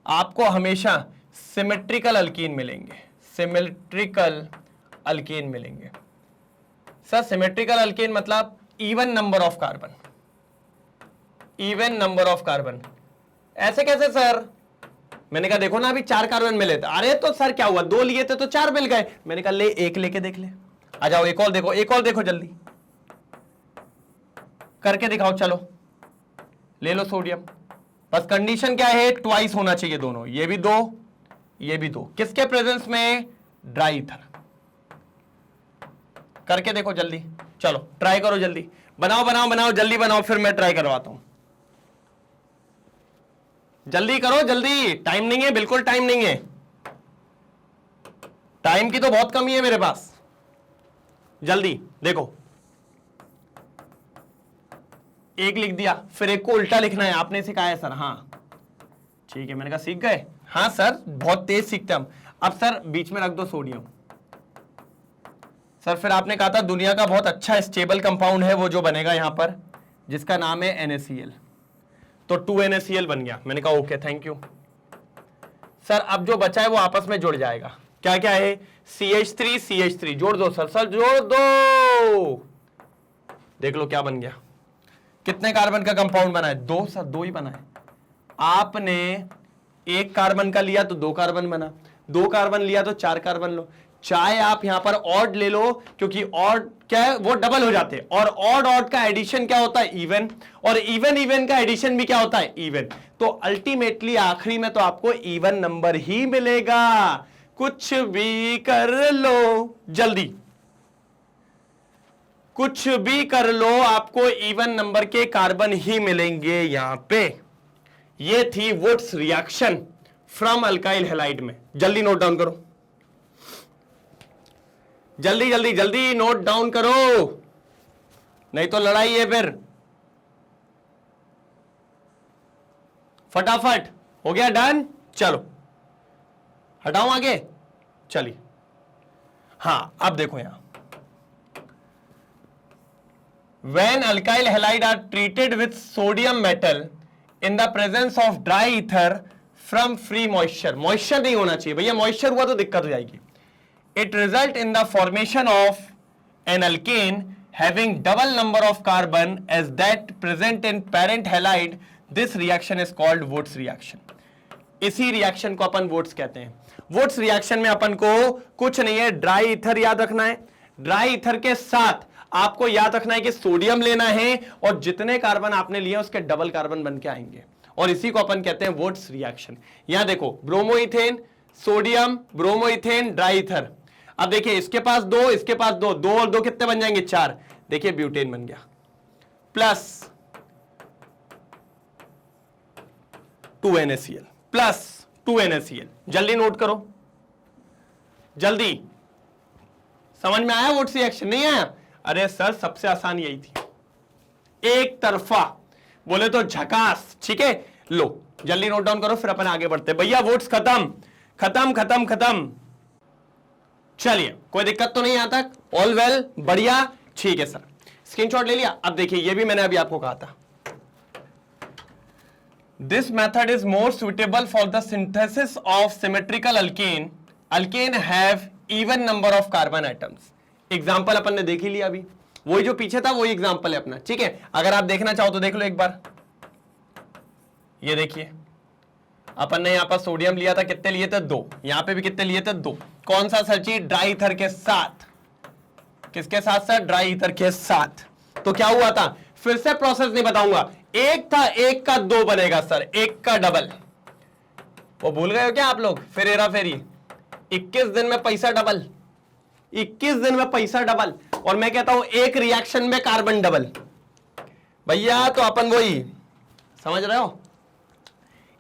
आपको हमेशा सिमेट्रिकल अल्कीन मिलेंगे। सिमेट्रिकल अल्कीन मिलेंगे। सर सिमेट्रिकल अल्केन मतलब even number of carbon, even number of carbon. ऐसे कैसे सर? मैंने कहा देखो ना अभी 4 कार्बन मिले थे। अरे तो सर क्या हुआ, 2 लिए थे तो 4 मिल गए। मैंने कहा ले 1 लेके देख ले। आ जाओ एक और देखो, एक और देखो, जल्दी करके दिखाओ। चलो ले लो सोडियम। बस कंडीशन क्या है? ट्वाइस होना चाहिए दोनों, ये भी 2 ये भी 2। किसके प्रेजेंस में? Dry ether. करके देखो जल्दी, चलो ट्राई करो जल्दी, बनाओ बनाओ बनाओ, जल्दी बनाओ, फिर मैं ट्राई करवाता हूं। जल्दी करो जल्दी, टाइम नहीं है, बिल्कुल टाइम नहीं है। टाइम की तो बहुत कमी है मेरे पास। जल्दी देखो, 1 लिख दिया, फिर 1 को उल्टा लिखना है। आपने सिखाया है सर? हाँ ठीक है। मैंने कहा सीख गए? हाँ सर बहुत तेज सीखते हम। अब सर बीच में रख दो सोडियम। सर फिर आपने कहा था दुनिया का बहुत अच्छा स्टेबल कंपाउंड है वो जो बनेगा यहां पर, जिसका नाम है NaCl। तो 2NaCl बन गया। मैंने कहा ओके थैंक यू सर। अब जो बचा है वो आपस में जुड़ जाएगा। क्या क्या है? CH3 CH3 जोड़ दो सर, सर जोड़ दो। देख लो क्या बन गया। कितने कार्बन का कंपाउंड बना है? 2 सर, 2 ही बना है। आपने 1 कार्बन का लिया तो 2 कार्बन बना, 2 कार्बन लिया तो 4 कार्बन लो। चाहे आप यहां पर ऑड ले लो, क्योंकि ऑड क्या है? वो डबल हो जाते हैं। और ऑड ऑड का एडिशन क्या होता है? इवन। और इवन इवन का एडिशन भी क्या होता है? इवन। तो अल्टीमेटली आखिरी में तो आपको इवन नंबर ही मिलेगा। कुछ भी कर लो, जल्दी कुछ भी कर लो, आपको इवन नंबर के कार्बन ही मिलेंगे यहां पे। ये थी Wurtz reaction from alkyl halide में। जल्दी नोट डाउन करो, जल्दी जल्दी जल्दी नोट डाउन करो, नहीं तो लड़ाई है फिर। फटाफट हो गया डन। चलो हटाओ आगे, चलिए। हां अब देखो यहां, when alkyl halide are treated with sodium metal in the presence of dry ether from free moisture, moisture नहीं होना चाहिए भैया, moisture हुआ तो दिक्कत हो जाएगी। It result in the formation of an alkane having double number of carbon as that present in parent halide. This reaction is called Wurtz reaction. इसी रिएक्शन को अपन वुड्स कहते हैं। वुड्स रिएक्शन में अपन को कुछ नहीं है, ड्राई ईथर याद रखना है। ड्राई ईथर के साथ आपको याद रखना है कि सोडियम लेना है, और जितने कार्बन आपने लिए उसके डबल कार्बन बन के आएंगे, और इसी को अपन कहते हैं वुड्स रिएक्शन। यहां देखो bromoethane, sodium, bromoethane, dry ether. अब देखिए इसके पास 2, इसके पास 2, 2 और 2 कितने बन जाएंगे? 4। देखिए ब्यूटेन बन गया, प्लस 2NaCl, प्लस 2NaCl। जल्दी नोट करो, जल्दी। समझ में आया वुड्स रिएक्शन? नहीं आया? अरे सर सबसे आसान यही थी, एक तरफा बोले तो झकास। ठीक है लो जल्दी नोट डाउन करो, फिर अपन आगे बढ़ते हैं। भैया वुड्स खत्म खत्म खत्म खत्म। चलिए कोई दिक्कत तो नहीं आता? ऑल वेल, बढ़िया, ठीक है सर। स्क्रीनशॉट ले लिया? अब देखिए ये भी मैंने अभी आपको कहा था, this method is more suitable for the synthesis of symmetrical alkane. Alkane have even number of carbon atoms. Example अपन ने देख ही लिया अभी, वही जो पीछे था वही एग्जाम्पल है अपना. ठीक है, अगर आप देखना चाहो तो देख लो एक बार. ये देखिए अपन ने यहां पर सोडियम लिया था, कितने लिए थे? 2. यहां पे भी कितने लिए थे? 2. कौन सा सर जी? ड्राई ईथर के साथ. किसके साथ सर? ड्राई ईथर के साथ. तो क्या हुआ था? फिर से प्रोसेस नहीं बताऊंगा. एक था, एक का 2 बनेगा सर, एक का डबल. वो भूल गए हो क्या आप लोग? फिर हेरा फेरी. 21 दिन में पैसा डबल. 21 दिन में पैसा डबल. और मैं कहता हूं एक रिएक्शन में कार्बन डबल. भैया तो अपन वही समझ रहे हो,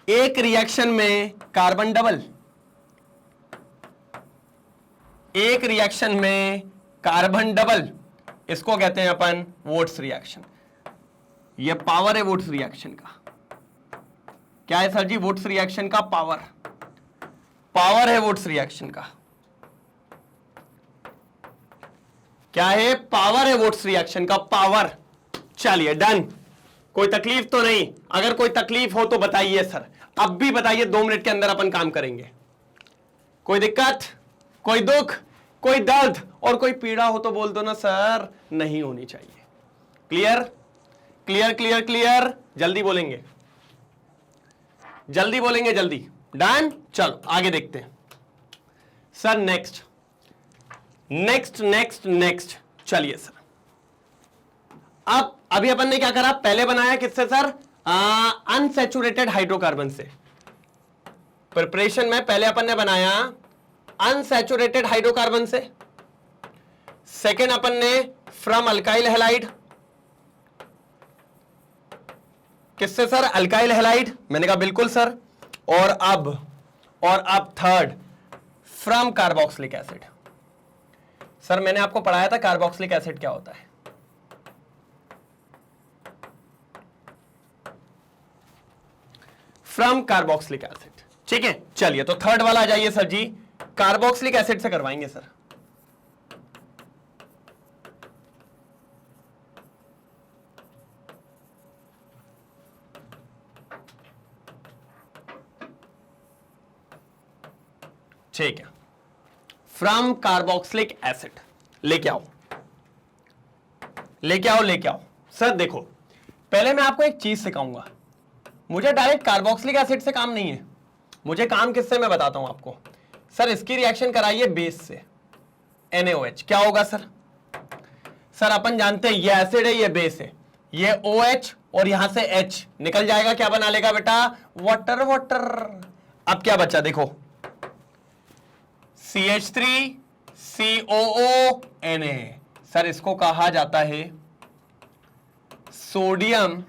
एक रिएक्शन में कार्बन डबल, एक रिएक्शन में कार्बन डबल, इसको कहते हैं अपन वोट्स रिएक्शन. ये पावर है वोट्स रिएक्शन का. क्या है सर जी? वोट्स रिएक्शन का पावर. पावर है वोट्स रिएक्शन का. क्या है? पावर है वोट्स रिएक्शन का, पावर. चलिए डन. कोई तकलीफ तो नहीं? अगर कोई तकलीफ हो तो बताइए सर, अब भी बताइए. 2 मिनट के अंदर अपन काम करेंगे. कोई दिक्कत, कोई दुख, कोई दर्द और कोई पीड़ा हो तो बोल दो ना सर, नहीं होनी चाहिए. Clear clear clear clear. जल्दी बोलेंगे, जल्दी बोलेंगे, जल्दी. डन. चलो आगे देखते हैं sir. Next next next next. चलिए सर, अब अभी अपन ने क्या करा? पहले बनाया किससे सर? अनसैचुरेटेड हाइड्रोकार्बन से. प्रिपरेशन में पहले अपन ने बनाया अनसैचुरेटेड हाइड्रोकार्बन से. सेकेंड अपन ने फ्रॉम अल्काइल हैलाइड. किससे सर? Alkyl halide. मैंने कहा बिल्कुल सर. और अब third from carboxylic acid. Sir मैंने आपको पढ़ाया था कार्बोक्सिलिक एसिड क्या होता है. From carboxylic acid. ठीक है, चलिए तो थर्ड वाला आ जाइए सर जी. कार्बोक्सिलिक एसिड से करवाएंगे सर. ठीक है, फ्रॉम कार्बोक्सिलिक एसिड लेके आओ, लेके आओ, लेके आओ. सर देखो, पहले मैं आपको एक चीज सिखाऊंगा. मुझे डायरेक्ट कार्बोक्सिलिक एसिड से काम नहीं है. मुझे काम किससे मैं बताता हूं आपको. सर इसकी रिएक्शन कराइए बेस से, NaOH. क्या होगा सर? सर अपन जानते हैं ये एसिड है, ये बेस है, ये OH और यहां से H निकल जाएगा. क्या बना लेगा बेटा? वाटर. वाटर. अब क्या बचा देखो, CH3 COO Na. सर इसको कहा जाता है सोडियम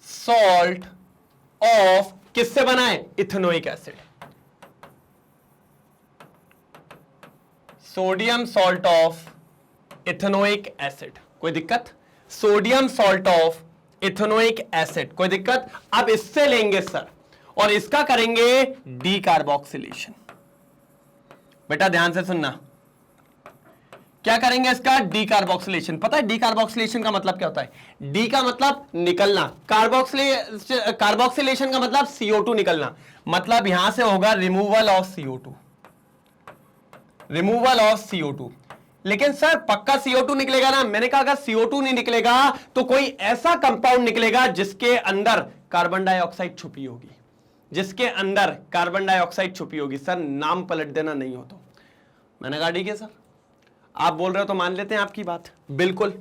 सॉल्ट ऑफ, किससे बना है? Ethanoic acid. Sodium salt of ethanoic acid. कोई दिक्कत? Sodium salt of ethanoic acid. कोई दिक्कत? अब इससे लेंगे सर और इसका करेंगे डीकार्बोक्सिलेशन. बेटा ध्यान से सुनना, क्या करेंगे इसका? डीकार्बोक्सिलेशन. पता है डीकार्बोक्सिलेशन का मतलब क्या होता है? डी का मतलब निकलना, कार्बोक्सिलेशन का मतलब CO2 निकलना. मतलब यहां से होगा removal of CO2. Removal of CO2. लेकिन सर पक्का CO2 निकलेगा ना? मैंने कहा अगर CO2 नहीं निकलेगा तो कोई ऐसा कंपाउंड निकलेगा जिसके अंदर कार्बन डाइऑक्साइड छुपी होगी. जिसके अंदर कार्बन डाइऑक्साइड छुपी होगी. सर नाम पलट देना नहीं हो तो. मैंने कहा ठीक है सर, आप बोल रहे हो तो मान लेते हैं आपकी बात. बिल्कुल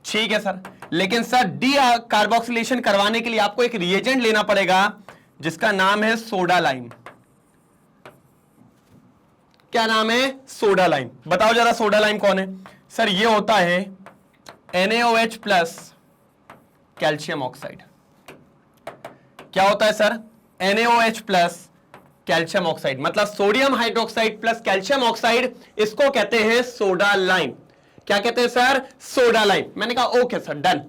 ठीक है सर. लेकिन सर डी कार्बोक्सिलेशन करवाने के लिए आपको एक रिएजेंट लेना पड़ेगा जिसका नाम है सोडा लाइम. क्या नाम है? Soda lime. बताओ जरा सोडा लाइम कौन है? सर ये होता है NaOH प्लस कैल्शियम ऑक्साइड. क्या होता है sir? NaOH plus calcium oxide. मतलब sodium hydroxide plus calcium oxide, इसको कहते हैं सोडा लाइम. क्या कहते हैं सर? Soda lime. मैंने कहा ओके सर, डन.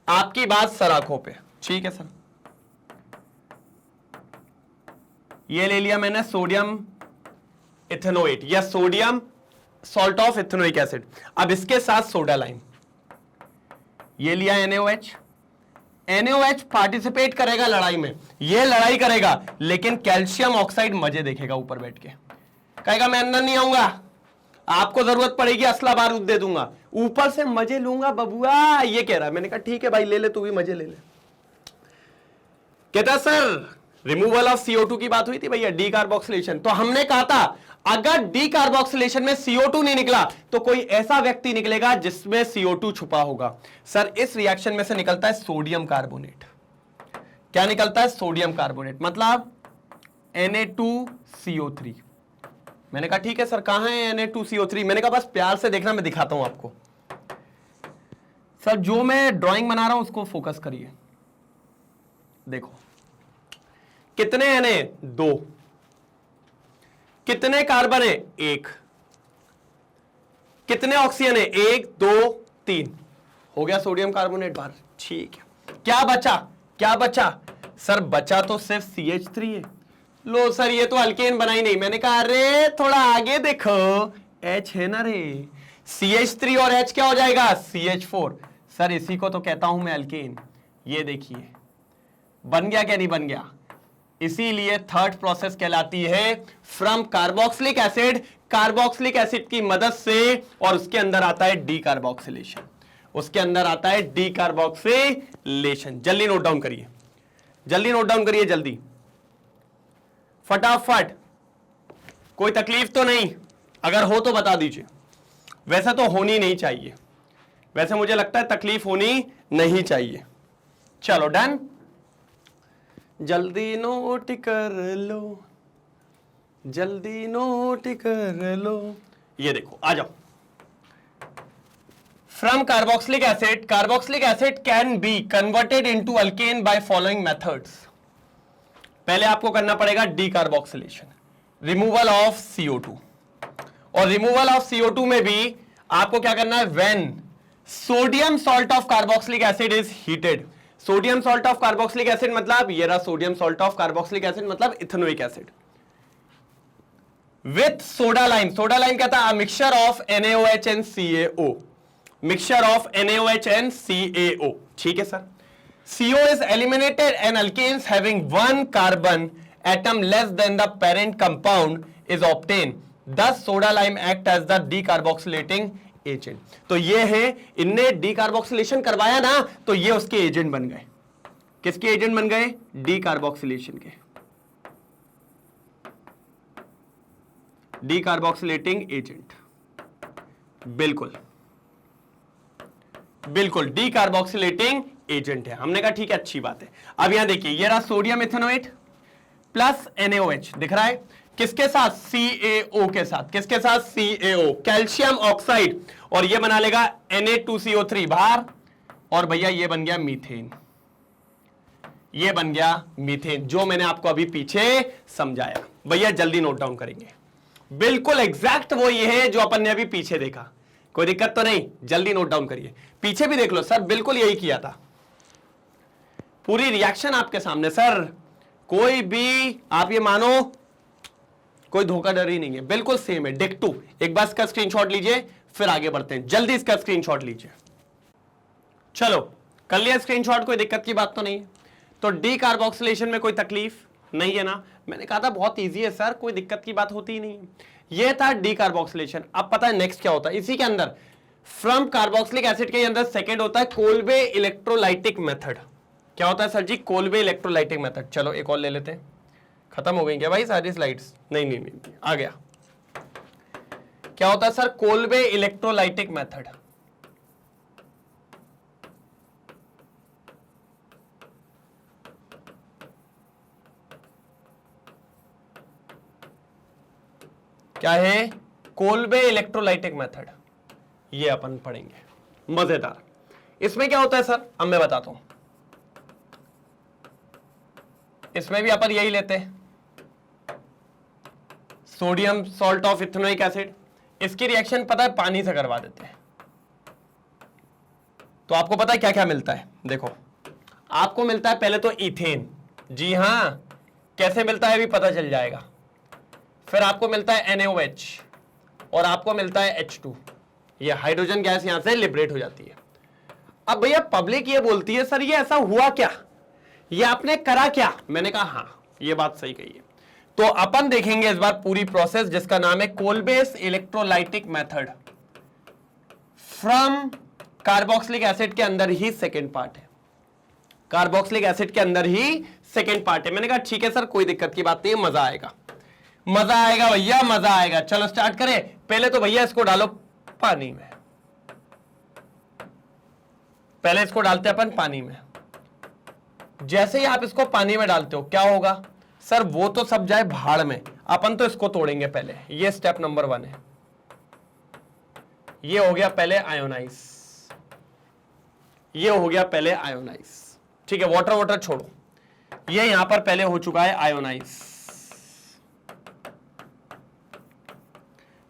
आपकी बात सर आंखों पे. ठीक है सर, ये ले लिया मैंने सोडियम इथेनोएट या sodium salt of ethanoic acid. अब इसके साथ सोडा लाइम. ये लिया NaOH, NaOH पार्टिसिपेट करेगा लड़ाई में, ये लड़ाई करेगा, लेकिन कैल्शियम ऑक्साइड मजे देखेगा ऊपर बैठ के, कहेगा मैं अंदर नहीं आऊंगा, आपको जरूरत पड़ेगी असला बारूद दे दूंगा, ऊपर से मजे लूंगा बबुआ, ये कह रहा है। मैंने कहा ठीक है भाई ले ले, तू भी मजे ले ले। कहता सर रिमूवल ऑफ CO2 की बात हुई थी भैया, डी कार्बोक्सिलेशन, तो हमने कहा था अगर डी कार्बोक्सिलेशन में CO2 नहीं निकला तो कोई ऐसा व्यक्ति निकलेगा जिसमें CO2 छुपा होगा। सर इस रिएक्शन में से निकलता है सोडियम कार्बोनेट। क्या निकलता है? सोडियम कार्बोनेट, मतलब Na2CO3। मैंने कहा ठीक है सर कहां है Na2CO3? मैंने कहा बस प्यार से देखना, मैं दिखाता हूं आपको। सर जो मैं ड्राइंग बना रहा हूं उसको फोकस करिए, देखो कितने Na? 2। कितने कार्बन है? 1। कितने ऑक्सीजन है? 1 2 3। हो गया सोडियम कार्बोनेट बाहर। ठीक है, क्या बचा? क्या बचा? सर बचा तो सिर्फ CH3 है। लो सर ये तो अल्केन बना ही नहीं। मैंने कहा अरे थोड़ा आगे देखो, H है ना रे, CH3 और H क्या हो जाएगा? CH4। सर इसी को तो कहता हूं मैं अल्केन। ये देखिए बन गया क्या नहीं बन गया? इसीलिए थर्ड प्रोसेस कहलाती है from carboxylic acid, carboxylic acid की मदद से, और उसके अंदर आता है डी कार्बोक्सिलेशन, उसके अंदर आता है डी कार्बोक्सिलेशन। जल्दी नोट डाउन करिए, जल्दी नोट डाउन करिए, जल्दी फटाफट। कोई तकलीफ तो नहीं? अगर हो तो बता दीजिए। वैसे तो होनी नहीं चाहिए, वैसे मुझे लगता है तकलीफ होनी नहीं चाहिए। चलो डन, जल्दी नोट कर लो, जल्दी नोट कर लो। ये देखो आ जाओ। From carboxylic acid, carboxylic acid can be converted into alkane by following methods. पहले आपको करना पड़ेगा D carboxylation, removal of CO2, और रिमूवल ऑफ CO2 में भी आपको क्या करना है? When sodium salt of carboxylic acid is heated. Sodium salt of carboxylic acid मतलब ये रहा sodium salt of carboxylic acid, मतलब ethanoic acid with soda lime. Soda lime क्या था? Mixture of NaOH and CaO, mixture of NaOH and CaO। ठीक है sir. CO is eliminated and alkanes having one carbon atom less than the parent compound is obtained. Thus soda lime act as the decarboxylating agent. तो ये है, इनने decarboxylation करवाया ना, तो ये उसके एजेंट बन गए। किसके एजेंट बन गए? डीकार्बोक्सिलेशन के, डीकार्बोक्सिलेटिंग एजेंट। बिल्कुल बिल्कुल डीकार्बोक्सिलेटिंग एजेंट है। हमने कहा ठीक है अच्छी बात है। अब यहां देखिए, ये रहा सोडियम इथेनोएट प्लस NaOH, दिख रहा है किसके साथ? CaO के साथ। किसके साथ? CaO, कैल्शियम ऑक्साइड, और ये बना लेगा Na2CO3 बाहर, और भैया ये बन गया मीथेन, ये बन गया मीथेन, जो मैंने आपको अभी पीछे समझाया। भैया जल्दी नोट डाउन करेंगे, बिल्कुल एग्जैक्ट वो ये है जो अपन ने अभी पीछे देखा। कोई दिक्कत तो नहीं? जल्दी नोट डाउन करिए, पीछे भी देख लो सर, बिल्कुल यही किया था। पूरी रिएक्शन आपके सामने सर, कोई भी आप ये मानो कोई धोखाधड़ी नहीं है, बिल्कुल सेम है, डिक्टो। एक बार इसका स्क्रीनशॉट लीजिए, फिर आगे बढ़ते हैं। जल्दी इसका स्क्रीनशॉट लीजिए। चलो कर लिया स्क्रीनशॉट, कोई दिक्कत की बात तो नहीं है। तो डी कार्बोक्सिलेशन में कोई तकलीफ नहीं है ना? मैंने कहा था बहुत इजी है सर, कोई दिक्कत की बात होती ही नहीं है। ये था डी कार्बोक्सिलेशन। अब पता है नेक्स्ट क्या होता है इसी के अंदर? फ्रॉम कार्बोक्सिलिक एसिड के अंदर सेकेंड होता है कोल्बे इलेक्ट्रोलाइटिक मेथड। क्या होता है sir ji? Kolbe electrolytic method. चलो एक और ले लेते हैं। खत्म हो गई क्या भाई सारी स्लाइड्स? नहीं नहीं नहीं, आ गया। क्या होता है सर? Kolbe electrolytic method. क्या है? Kolbe electrolytic method. ये अपन पढ़ेंगे, मजेदार। इसमें क्या होता है सर? अब मैं बताता हूं। इसमें भी अपन यही लेते हैं, sodium salt of ethanoic acid. इसकी रिएक्शन पता है पानी से करवा देते हैं। तो आपको पता है क्या क्या मिलता है? देखो आपको मिलता है पहले तो इथेन, जी हां, कैसे मिलता है भी पता चल जाएगा। फिर आपको मिलता है NaOH, और आपको मिलता है H2। ये हाइड्रोजन गैस यहां से लिबरेट हो जाती है। अब भैया पब्लिक ये बोलती है सर ये ऐसा हुआ क्या, ये आपने करा क्या, मैंने कहा हाँ ये बात सही कही है। तो अपन देखेंगे इस बार पूरी प्रोसेस जिसका नाम है Kolbe's electrolytic method from carboxylic acid के अंदर ही सेकेंड पार्ट है, कार्बोक्सिलिक एसिड के अंदर ही सेकेंड पार्ट है। मैंने कहा ठीक है सर कोई दिक्कत की बात नहीं, मजा आएगा, मजा आएगा भैया मजा आएगा। चलो स्टार्ट करें। पहले तो भैया इसको डालो पानी में, पहले इसको डालते हैं अपन पानी में। जैसे ही आप इसको पानी में डालते हो क्या होगा सर, वो तो सब जाए भाड़ में, अपन तो इसको तोड़ेंगे पहले। ये स्टेप नंबर 1 है, ये हो गया पहले आयोनाइज, ये हो गया पहले आयोनाइज, ठीक है। वाटर वाटर छोड़ो, ये यहां पर पहले हो चुका है आयोनाइज,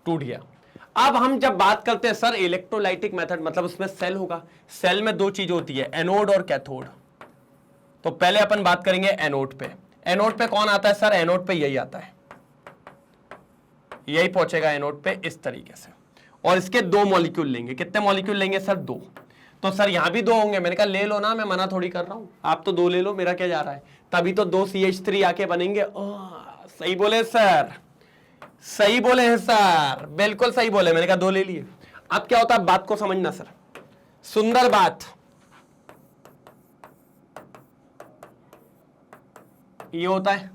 टूट गया। अब हम जब बात करते हैं सर इलेक्ट्रोलाइटिक मेथड मतलब उसमें सेल होगा, सेल में दो चीज होती है एनोड और कैथोड। तो पहले अपन बात करेंगे एनोड पे। एनोड पे कौन आता है सर, एनोड पे यही आता है, यही पहुंचेगा एनोड पे इस तरीके से, और इसके 2 मॉलिक्यूल लेंगे। कितने मॉलिक्यूल लेंगे सर, 2। तो सर यहां भी 2 होंगे, मैंने कहा ले लो ना, मैं मना थोड़ी कर रहा हूं, आप तो 2 ले लो, मेरा क्या जा रहा है। तभी तो 2 CH3 आके बनेंगे। सही बोले सर, सही बोले हैं सर, बिल्कुल सही बोले। मैंने कहा 2 ले लिए। अब क्या होता है बात को समझना सर, सुंदर बात, ये होता है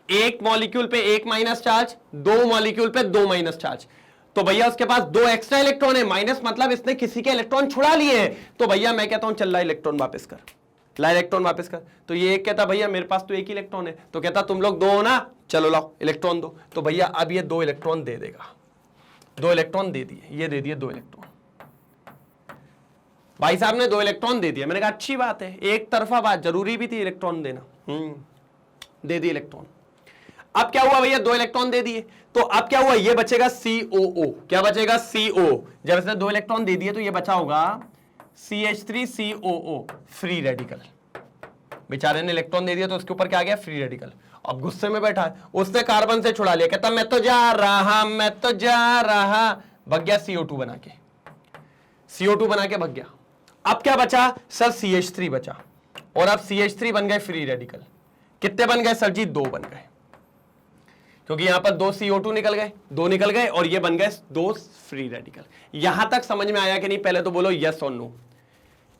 एक मॉलिक्यूल पे 1 माइनस चार्ज, 2 मॉलिक्यूल पे 2 माइनस चार्ज। तो भैया उसके पास 2 एक्स्ट्रा इलेक्ट्रॉन है, माइनस मतलब इसने किसी के इलेक्ट्रॉन छुड़ा लिए हैं। तो भैया मैं कहता हूं चल ला इलेक्ट्रॉन वापस कर, ला इलेक्ट्रॉन वापस कर। तो ये एक कहता भैया मेरे पास तो एक ही इलेक्ट्रॉन है, तो कहता तुम लोग 2 हो ना, चलो लाओ इलेक्ट्रॉन दो। तो भैया अब ये 2 इलेक्ट्रॉन दे देगा, 2 इलेक्ट्रॉन दे दिए, ये दे दिए 2 इलेक्ट्रॉन। भाई साहब ने 2 इलेक्ट्रॉन दे दिया, मैंने कहा अच्छी बात है, एक तरफा बात, जरूरी भी थी इलेक्ट्रॉन देना। दे दिए इलेक्ट्रॉन। अब क्या हुआ भैया, 2 इलेक्ट्रॉन दे दिए, तो अब क्या हुआ, ये बचेगा COO। क्या बचेगा, CO। जब इसने 2 इलेक्ट्रॉन दे दिए तो ये बचा होगा CH3COO, फ्री रेडिकल। बेचारे ने इलेक्ट्रॉन दे दिया तो उसके ऊपर क्या आ गया, फ्री रेडिकल। अब गुस्से में बैठा है, उसने कार्बन से छुड़ा लिया, कहता मैं तो जा रहा, मैं तो जा रहा, भग गया CO2 बना के, CO2 बना के भग गया। अब क्या बचा सर, CH3 बचा, और अब CH3 बन गए फ्री रेडिकल। कितने बन गए सर जी, 2 बन गए, क्योंकि यहां पर 2 CO2 निकल गए, 2 निकल गए, और ये बन गए 2 फ्री रेडिकल। यहां तक समझ में आया कि नहीं, पहले तो बोलो यस और नो।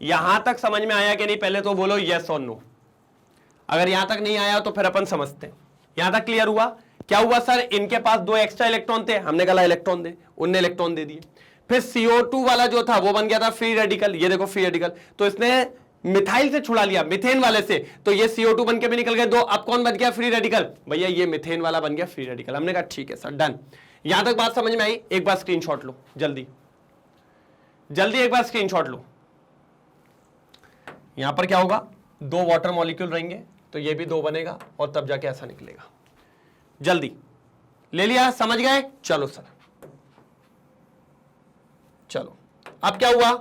यहां तक समझ में आया कि नहीं, पहले तो बोलो यस और नो। अगर यहां तक नहीं आया तो फिर अपन समझते हैं। यहां तक क्लियर हुआ। क्या हुआ सर, इनके पास 2 एक्स्ट्रा इलेक्ट्रॉन थे, हमने कहा इलेक्ट्रॉन दे, उनने इलेक्ट्रॉन दे दिए। फिर CO2 वाला जो था वो बन गया था फ्री रेडिकल, ये देखो फ्री रेडिकल, तो इसने मिथाइल से छुड़ा लिया, मिथेन वाले से, तो ये CO2 बन के भी निकल गए 2। अब कौन बन गया फ्री रेडिकल, भैया ये मिथेन वाला बन गया फ्री रेडिकल। हमने कहा ठीक है सर, डन। यहां तक बात समझ में आई। एक बार स्क्रीनशॉट लो, जल्दी जल्दी एक बार स्क्रीनशॉट लो। यहां पर क्या होगा, 2 वाटर मॉलिक्यूल रहेंगे, तो ये भी 2 बनेगा, और तब जाके ऐसा निकलेगा। जल्दी ले लिया, समझ गए, चलो सर चलो। अब क्या हुआ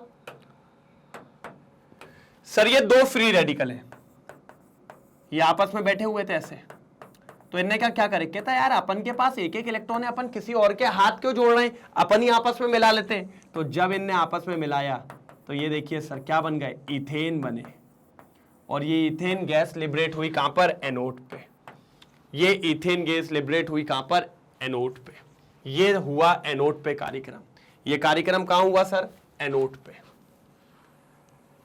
सर, ये 2 फ्री रेडिकल हैं, ये आपस में बैठे हुए थे ऐसे, तो इनने क्या करे, कहता यार अपन के पास एक एक इलेक्ट्रॉन है, अपन किसी और के हाथ क्यों जोड़ रहे हैं, अपन ही आपस में मिला लेते हैं। तो जब इनने आपस में मिलाया तो ये देखिए सर क्या बन गए, इथेन बने, और ये इथेन गैस लिबरेट हुई कहां पर, एनोड पे। ये इथेन गैस लिबरेट हुई कहां पर, एनोड पे। ये हुआ एनोड पे कार्यक्रम। ये कार्यक्रम कहां हुआ सर, एनोड पे।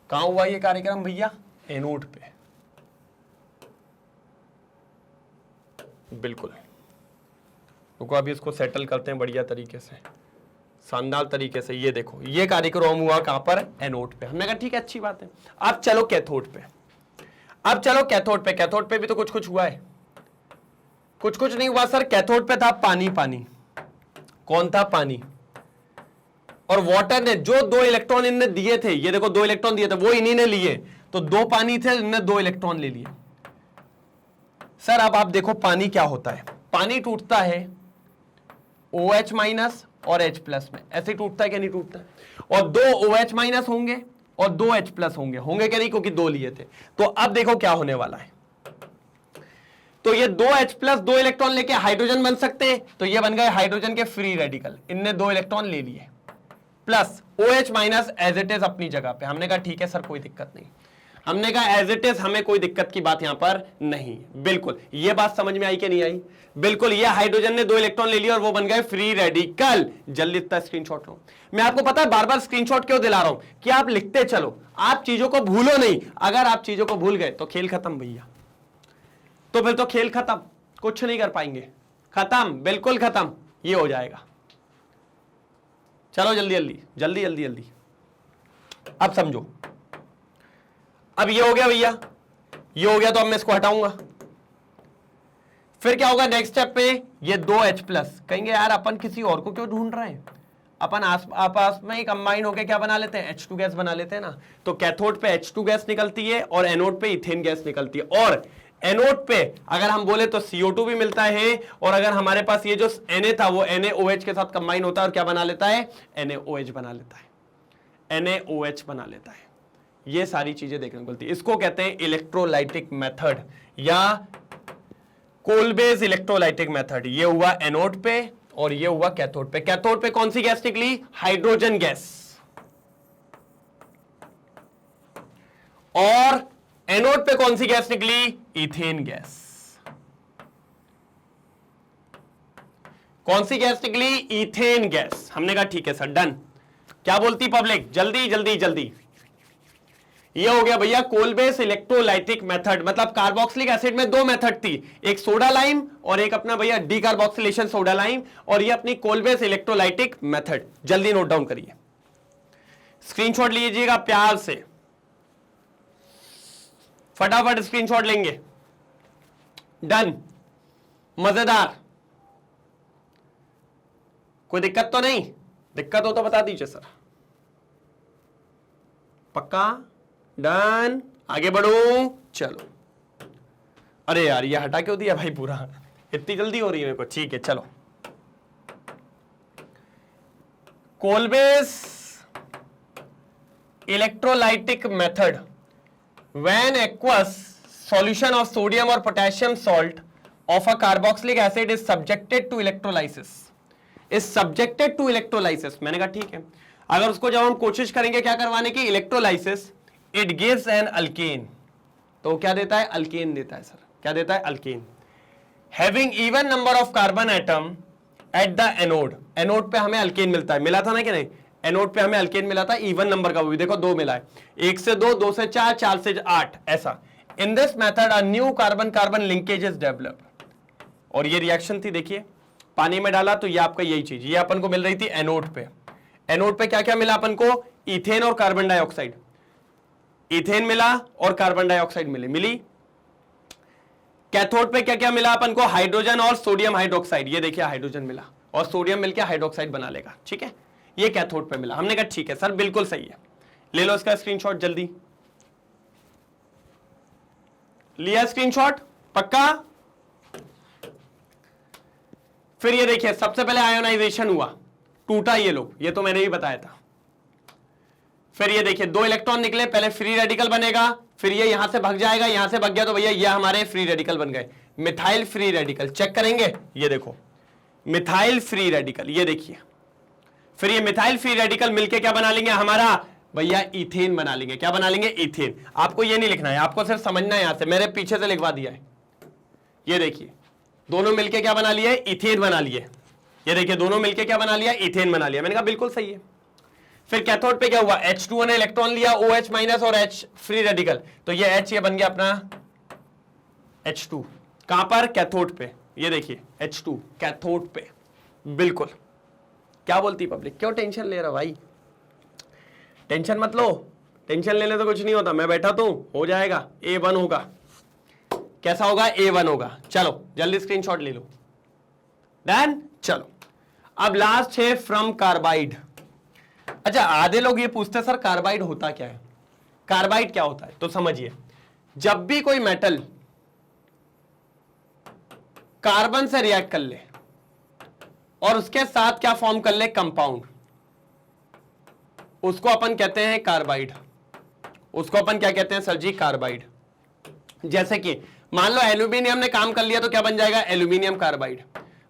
कहां हुआ ये कार्यक्रम भैया, एनोड पे, बिल्कुल। रुको अभी इसको सेटल करते हैं बढ़िया तरीके से, शानदार तरीके से। ये देखो ये कार्यक्रम हुआ कहां पर, एनोड पे। हमने कहा ठीक है अच्छी बात है। अब चलो कैथोड पे, अब चलो कैथोड पे। कैथोड पे भी तो कुछ कुछ हुआ है, कुछ कुछ नहीं हुआ सर। कैथोड पे था पानी, पानी कौन था, पानी, और वाटर ने जो 2 इलेक्ट्रॉन इनने दिए थे, ये देखो 2 इलेक्ट्रॉन दिए थे, वो इन्हीं ने लिए, तो 2 पानी थे, इनने 2 इलेक्ट्रॉन ले लिए। सर अब आप देखो पानी क्या होता है, पानी टूटता है OH माइनस और H प्लस में, ऐसे टूटता है कि नहीं टूटता है, और 2 OH माइनस होंगे और 2 H प्लस होंगे, होंगे कि नहीं, क्योंकि 2 लिए थे। तो अब देखो क्या होने वाला है, तो ये 2 H प्लस 2 इलेक्ट्रॉन लेके हाइड्रोजन बन सकते हैं, तो ये बन गए हाइड्रोजन के फ्री रेडिकल, इनने 2 इलेक्ट्रॉन ले लिए। Plus OH minus as it is अपनी जगह पे। हमने कहा ठीक है सर कोई दिक्कत नहीं, हमने कहा एज इट इज, हमें कोई दिक्कत की बात यहां पर नहीं। बिल्कुल ये बात समझ में आई कि नहीं आई? बिल्कुल, ये हाइड्रोजन ने 2 इलेक्ट्रॉन ले लिया और वो बन गए फ्री रेडिकल। जल्दी इतना स्क्रीनशॉट लो। मैं आपको पता है बार बार स्क्रीनशॉट क्यों दिला रहा हूं कि आप लिखते चलो, आप चीजों को भूलो नहीं। अगर आप चीजों को भूल गए तो खेल खत्म भैया, तो फिर तो खेल खत्म, कुछ नहीं कर पाएंगे, खत्म, बिल्कुल खत्म, ये हो जाएगा। चलो जल्दी जल्दी जल्दी जल्दी जल्दी, अब समझो। अब ये हो गया भैया, ये हो गया, तो अब मैं इसको हटाऊंगा। फिर क्या होगा नेक्स्ट स्टेप पे? ये 2H प्लस, कहेंगे यार अपन किसी और को क्यों ढूंढ रहे हैं, अपन आपस में ही कंबाइन होकर क्या बना लेते हैं, H2 गैस बना लेते हैं ना। तो कैथोड पे H2 गैस निकलती है और एनोड पे इथेन गैस निकलती है। और एनोड पे अगर हम बोले तो CO2 भी मिलता है, और अगर हमारे पास ये जो Na था वो NaOH के साथ कंबाइन होता है और क्या बना लेता है, NaOH बना लेता है, NaOH बना लेता है। ये सारी चीजें देखने को मिलती है। इसको कहते हैं इलेक्ट्रोलाइटिक मेथड या कोलबेज इलेक्ट्रोलाइटिक मेथड। ये हुआ एनोड पे और ये हुआ कैथोड पे। कैथोड पे कौन सी गैस निकली, हाइड्रोजन गैस, और एनोड पे कौन सी गैस निकली, इथेन गैस। कौन सी गैस निकली, इथेन गैस। हमने कहा ठीक है सर, डन। क्या बोलती पब्लिक, जल्दी जल्दी जल्दी। ये हो गया भैया कोलबेस इलेक्ट्रोलाइटिक मेथड। मतलब कार्बोक्सिलिक एसिड में 2 मेथड थी, एक सोडा लाइम और एक अपना भैया डीकार्बोक्सिलेशन सोडा लाइम, और ये अपनी कोलबेस इलेक्ट्रोलाइटिक मेथड। जल्दी नोट डाउन करिए, स्क्रीनशॉट लीजिएगा प्यार से, फटाफट स्क्रीनशॉट लेंगे। डन, मजेदार, कोई दिक्कत तो नहीं? दिक्कत हो तो बता दीजिए सर। पक्का? डन, आगे बढ़ू, चलो। अरे यार ये हटा क्यों दिया भाई पूरा, इतनी जल्दी हो रही है मेरे को। ठीक है चलो। Kolbe's electrolytic method, when aqueous solution of sodium or potassium salt of a carboxylic acid is subjected to electrolysis, is subjected to electrolysis। मैंने कहा ठीक है, अगर उसको जब हम कोशिश करेंगे क्या करवाने की, electrolysis, it gives an alkane. तो क्या देता है, अल्केन देता है सर। क्या देता है, alkane. Having even number of carbon atom at the anode. Anode पे हमें अल्केन मिलता है, मिला था ना कि नहीं, एनोड पे हमें अल्केन मिला था इवन नंबर का, वो भी देखो 2 मिला है, 1 से 2, 2 से 4, 4 से 8, ऐसा। In this method a new carbon carbon linkage is develop. और ये रिएक्शन थी, देखिए पानी में डाला तो ये आपका यही चीज, ये अपन को मिल रही थी एनोड पे। एनोड पे क्या क्या मिला अपन को, इथेन और कार्बन डाइऑक्साइड। इथेन मिला और कार्बन डाइऑक्साइड मिली। कैथोड पे क्या क्या मिला अपन को, हाइड्रोजन और सोडियम हाइड्रोक्साइड। ये देखिए हाइड्रोजन मिला और सोडियम मिलकर हाइड्रोक्साइड बना लेगा, ठीक है। ये कैथोड पे मिला। हमने कहा ठीक है सर, बिल्कुल सही है, ले लो इसका स्क्रीनशॉट जल्दी। लिया स्क्रीनशॉट, पक्का? फिर ये देखिए सबसे पहले आयोनाइजेशन हुआ, टूटा ये लोग, ये तो मैंने भी बताया था। फिर ये देखिए 2 इलेक्ट्रॉन निकले, पहले फ्री रेडिकल बनेगा, फिर ये यहां से भाग जाएगा, यहां से भाग गया तो भैया ये हमारे फ्री रेडिकल बन गए, मिथाइल फ्री रेडिकल। चेक करेंगे, ये देखो मिथाइल फ्री रेडिकल, ये देखिए। फिर ये मिथाइल फ्री रेडिकल मिलके क्या बना लेंगे, हमारा भैया इथेन बना लेंगे। क्या बना लेंगे, इथेन। आपको ये नहीं लिखना है, आपको सिर्फ समझना है, यहां से मेरे पीछे से लिखवा दिया है। ये देखिए दोनों मिलके क्या बना लिए, इथेन बना लिए। ये देखिए दोनों मिलके क्या बना लिया, इथेन बना लिया। मैंने कहा बिल्कुल सही है। फिर कैथोड पे क्या हुआ, H2 ने इलेक्ट्रॉन लिया, OH माइनस और H फ्री रेडिकल, तो ये H ये बन गया अपना H2। कहां पर, कैथोड पे। ये देखिए H2 कैथोड पे, बिल्कुल। क्या बोलती पब्लिक, क्यों टेंशन ले रहा भाई, टेंशन मत लो, टेंशन लेने तो कुछ नहीं होता, मैं बैठा तो हो जाएगा, A1 होगा। कैसा होगा, A1 होगा। चलो जल्दी स्क्रीनशॉट ले लो, डन। चलो अब लास्ट है फ्रॉम कार्बाइड। अच्छा आधे लोग ये पूछते हैं सर कार्बाइड होता क्या है, कार्बाइड क्या होता है, तो समझिए जब भी कोई मेटल कार्बन से रिएक्ट कर ले और उसके साथ क्या फॉर्म कर ले, कंपाउंड, उसको अपन कहते हैं कार्बाइड। उसको अपन क्या कहते हैं सर जी, कार्बाइड। जैसे कि मान लो एल्यूमिनियम ने काम कर लिया तो क्या बन जाएगा, एल्यूमिनियम कार्बाइड।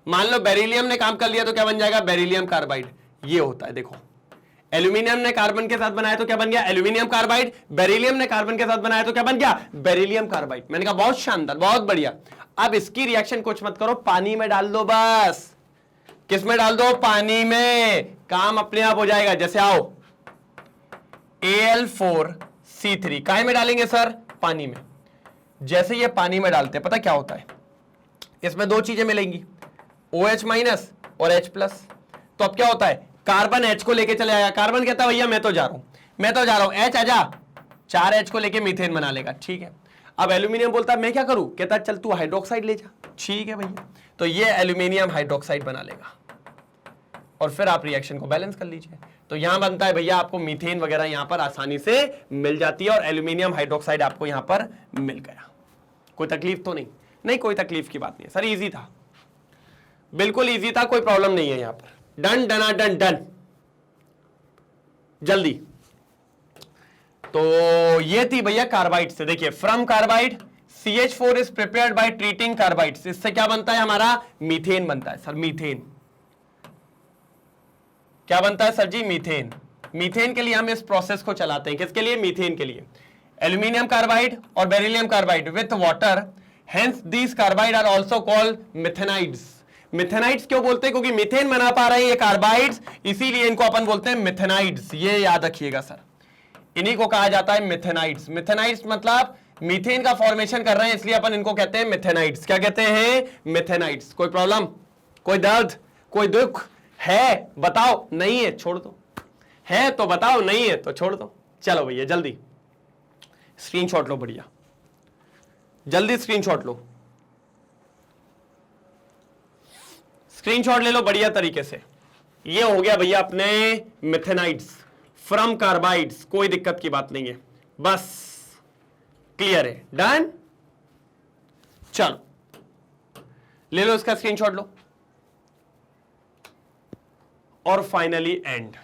मान लो बेरिलियम ने काम कर लिया तो क्या बन जाएगा, बेरिलियम कार्बाइड। ये होता है, देखो एल्यूमिनियम ने कार्बन के साथ बनाया तो क्या बन गया? Aluminium carbide. बेरिलियम ने कार्बन के साथ बनाया तो क्या बन गया? Beryllium carbide. मैंने कहा बहुत शानदार, बहुत बढ़िया। अब इसकी रिएक्शन कुछ मत करो, पानी में डाल दो बस। किस में डाल दो? पानी में। काम अपने आप हो जाएगा। जैसे आओ Al4C3 काहे में डालेंगे सर? पानी में। जैसे ये पानी में डालते हैं, पता क्या होता है? इसमें दो चीजें मिलेंगी, OH- और H+। तो अब क्या होता है? कार्बन H को लेके चले आएगा। कार्बन कहता है भैया मैं तो जा रहा हूं, H आजा, 4H को लेके मीथेन बना लेगा। ठीक है। अब एल्यूमिनियम बोलता है मैं क्या करूं? कहता है चल तू हाइड्रोक्साइड ले जा। ठीक है भैया, तो ये एल्यूमिनियम हाइड्रोक्साइड बना लेगा और फिर आप रिएक्शन को बैलेंस कर लीजिए। तो यहां बनता है भैया आपको मीथेन वगैरह यहां पर आसानी से मिल जाती है और एल्यूमिनियम हाइड्रोक्साइड आपको यहां पर मिल गया। कोई तकलीफ तो नहीं? नहीं, कोई तकलीफ की बात नहीं है सर, इजी था, बिल्कुल इजी था, कोई प्रॉब्लम नहीं है यहां पर। डन डना डन डन, जल्दी। तो ये थी भैया कार्बाइड से। देखिए from carbide CH4 is prepared by treating carbides. इससे क्या बनता है? हमारा मीथेन बनता है सर। मीथेन क्या बनता है सर जी? मीथेन। मीथेन के लिए हम इस प्रोसेस को चलाते हैं। किसके लिए? मीथेन के लिए। एल्यूमिनियम कार्बाइड और beryllium carbide with water, hence these carbide are also called methanides. Methanides क्यों बोलते हैं? क्योंकि मीथेन बना पा रहे हैं ये कार्बाइड्स, इसीलिए इनको अपन बोलते हैं मिथेनाइड्स। ये याद रखिएगा सर, इन्हीं को कहा जाता है मिथेनाइड्स। मिथेनाइड्स मतलब मीथेन का फॉर्मेशन कर रहे हैं, इसलिए अपन इनको कहते हैं मिथेनाइड्स। क्या कहते हैं? मिथेनाइड्स। कोई प्रॉब्लम, कोई दर्द, कोई दुख है? बताओ। नहीं है छोड़ दो, है तो बताओ, नहीं है तो छोड़ दो। चलो भैया जल्दी स्क्रीनशॉट लो, बढ़िया जल्दी स्क्रीनशॉट लो, स्क्रीनशॉट ले लो बढ़िया तरीके से। ये हो गया भैया अपने मिथेनाइड्स फ्रॉम कार्बाइड्स। कोई दिक्कत की बात नहीं है, बस क्लियर है। डन, चलो ले लो इसका स्क्रीनशॉट लो। और फाइनली एंड,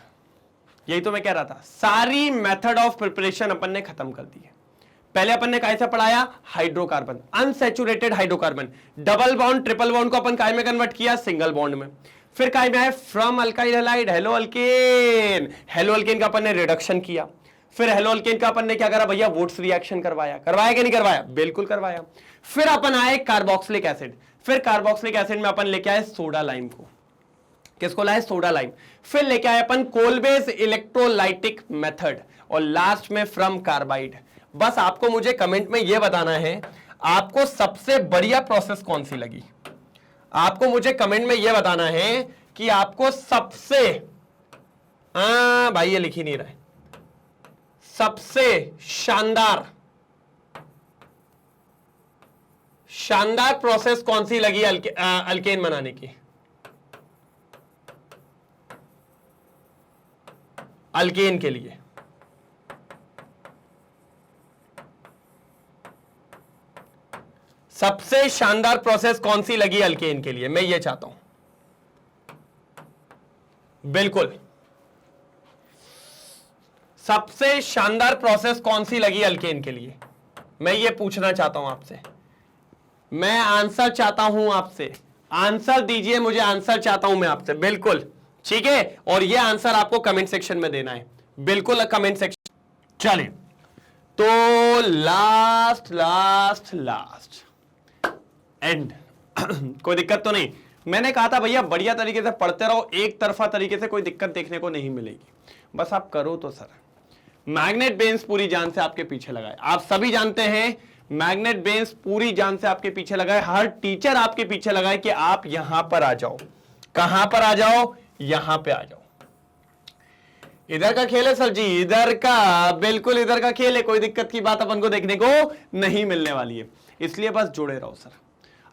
यही तो मैं कह रहा था, सारी मेथड ऑफ प्रिपरेशन अपन ने खत्म कर दी है। पहले अपन ने कैसे पढ़ाया? Hydrocarbon, unsaturated hydrocarbon. Double bond triple bond को अपन काय में कन्वर्ट किया? सिंगल बॉन्ड में। फिर काय में आया? From alkyl halide hello alkane. Hello alkane का अपन ने रिडक्शन किया। फिर हेलो अल्केन का अपन ने क्या करा भैया? वुड्स रिएक्शन करवाया। करवाया कि नहीं करवाया? बिल्कुल करवाया। फिर अपन आए कार्बोक्सिलिक एसिड। फिर कार्बोक्सिलिक एसिड में अपन लेके आए सोडा लाइम को। किसको लाए? Soda lime. फिर लेके आए अपन कोलबेस इलेक्ट्रोलाइटिक मेथड और लास्ट में फ्रॉम कार्बाइड। बस आपको मुझे कमेंट में यह बताना है आपको सबसे बढ़िया प्रोसेस कौन सी लगी। आपको मुझे कमेंट में यह बताना है कि आपको सबसे भाई ये लिख ही नहीं रहा है, सबसे शानदार प्रोसेस कौन सी लगी अल्केन बनाने की? अल्केन के लिए सबसे शानदार प्रोसेस कौन सी लगी अल्केन के लिए? मैं ये चाहता हूं, बिल्कुल सबसे शानदार प्रोसेस कौन सी लगी अल्केन के लिए? मैं ये पूछना चाहता हूं आपसे। मैं आंसर चाहता हूं आपसे, आंसर दीजिए मुझे, आंसर चाहता हूं मैं आपसे। बिल्कुल ठीक है, और ये आंसर आपको कमेंट सेक्शन में देना है, बिल्कुल कमेंट सेक्शन। चलिए तो लास्ट लास्ट लास्ट एंड कोई दिक्कत तो नहीं? मैंने कहा था भैया बढ़िया तरीके से पढ़ते रहो, एक तरफा तरीके से कोई दिक्कत देखने को नहीं मिलेगी, बस आप करो तो सर। मैग्नेट बेंस पूरी जान से आपके पीछे लगाए, आप सभी जानते हैं मैग्नेट बेंस पूरी जान से आपके पीछे लगाए, हर टीचर आपके पीछे लगाए कि आप यहां पर आ जाओ। कहां पर आ जाओ? यहां पे आ जाओ। इधर का खेल है सर जी, इधर का, बिल्कुल इधर का खेल है, कोई दिक्कत की बात अपन को देखने को नहीं मिलने वाली है, इसलिए बस जुड़े रहो सर।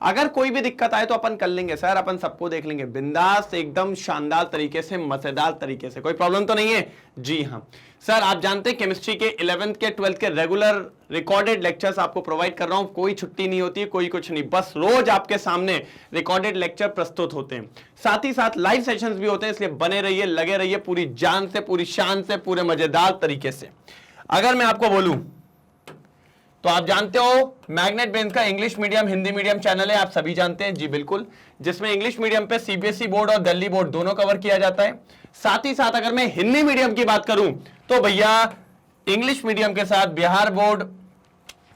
अगर कोई भी दिक्कत आए तो अपन कर लेंगे सर, अपन सबको देख लेंगे बिंदास, एकदम शानदार तरीके से, मजेदार तरीके से, कोई प्रॉब्लम तो नहीं है जी। हाँ सर, आप जानते हैं केमिस्ट्री के 11th के 12th के रेगुलर रिकॉर्डेड लेक्चर्स आपको प्रोवाइड कर रहा हूं, कोई छुट्टी नहीं होती है, कोई कुछ नहीं, बस रोज आपके सामने रिकॉर्डेड लेक्चर प्रस्तुत होते हैं, साथ ही साथ लाइव सेशंस भी होते हैं, इसलिए बने रहिए, लगे रहिए पूरी जान से, पूरी शान से, पूरे मजेदार तरीके से। अगर मैं आपको बोलूं तो आप जानते हो मैग्नेट बेंस का English medium Hindi medium channel है, आप सभी जानते हैं जी बिल्कुल, जिसमें इंग्लिश मीडियम पे सीबीएसई बोर्ड और दिल्ली बोर्ड दोनों कवर किया जाता है, साथ ही साथ अगर मैं हिंदी मीडियम की बात करूं तो भैया इंग्लिश मीडियम के साथ बिहार बोर्ड,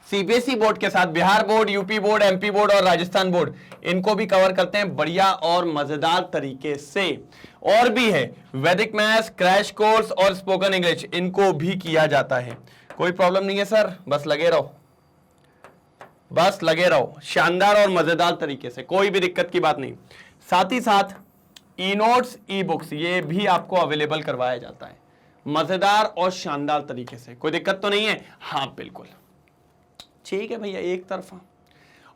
सीबीएसई बोर्ड के साथ Bihar board, UP board, MP board और राजस्थान बोर्ड, इनको भी कवर करते हैं बढ़िया और मजेदार तरीके से। और भी है वैदिक मैथ्स, क्रैश कोर्स और स्पोकन इंग्लिश, इनको भी किया जाता है। कोई प्रॉब्लम नहीं है सर, बस लगे रहो, बस लगे रहो, शानदार और मजेदार तरीके से, कोई भी दिक्कत की बात नहीं। साथ ही साथ ई नोट्स, ई बुक्स, ये भी आपको अवेलेबल करवाया जाता है मजेदार और शानदार तरीके से। कोई दिक्कत तो नहीं है? हाँ बिल्कुल ठीक है भैया, एक तरफा।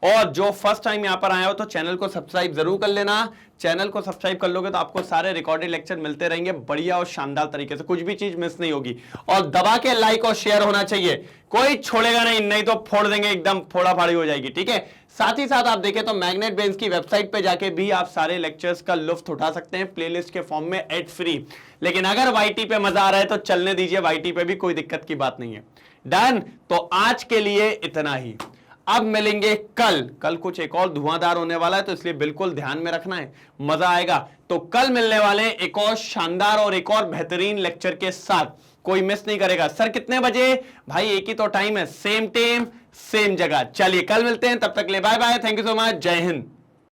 और जो फर्स्ट टाइम यहां पर आया हो तो चैनल को सब्सक्राइब जरूर कर लेना। चैनल को सब्सक्राइब कर लोगे तो आपको सारे रिकॉर्डेड लेक्चर मिलते रहेंगे बढ़िया और शानदार तरीके से, कुछ भी चीज मिस नहीं होगी। और दबा के लाइक और शेयर होना चाहिए, कोई छोड़ेगा नहीं, नहीं तो फोड़ देंगे, एकदम फोड़ा फाड़ी हो जाएगी, ठीक है। साथ ही साथ आप देखें तो मैग्नेट ब्रेन्स की वेबसाइट पे जाके भी आप सारे लेक्चर्स का लुत्फ उठा सकते हैं प्लेलिस्ट के फॉर्म में एड फ्री। लेकिन अगर वाईटी पे मजा आ रहा है तो चलने दीजिए, वाईटी पे भी कोई दिक्कत की बात नहीं है। डन, तो आज के लिए इतना ही। अब मिलेंगे कल कुछ एक और धुआंधार होने वाला है, तो इसलिए बिल्कुल ध्यान में रखना है, मजा आएगा। तो कल मिलने वाले एक और शानदार और एक और बेहतरीन लेक्चर के साथ, कोई मिस नहीं करेगा। सर कितने बजे? भाई एक ही तो टाइम है, सेम टाइम सेम जगह। चलिए कल मिलते हैं, तब तक ले bye bye, thank you so much, जय हिंद।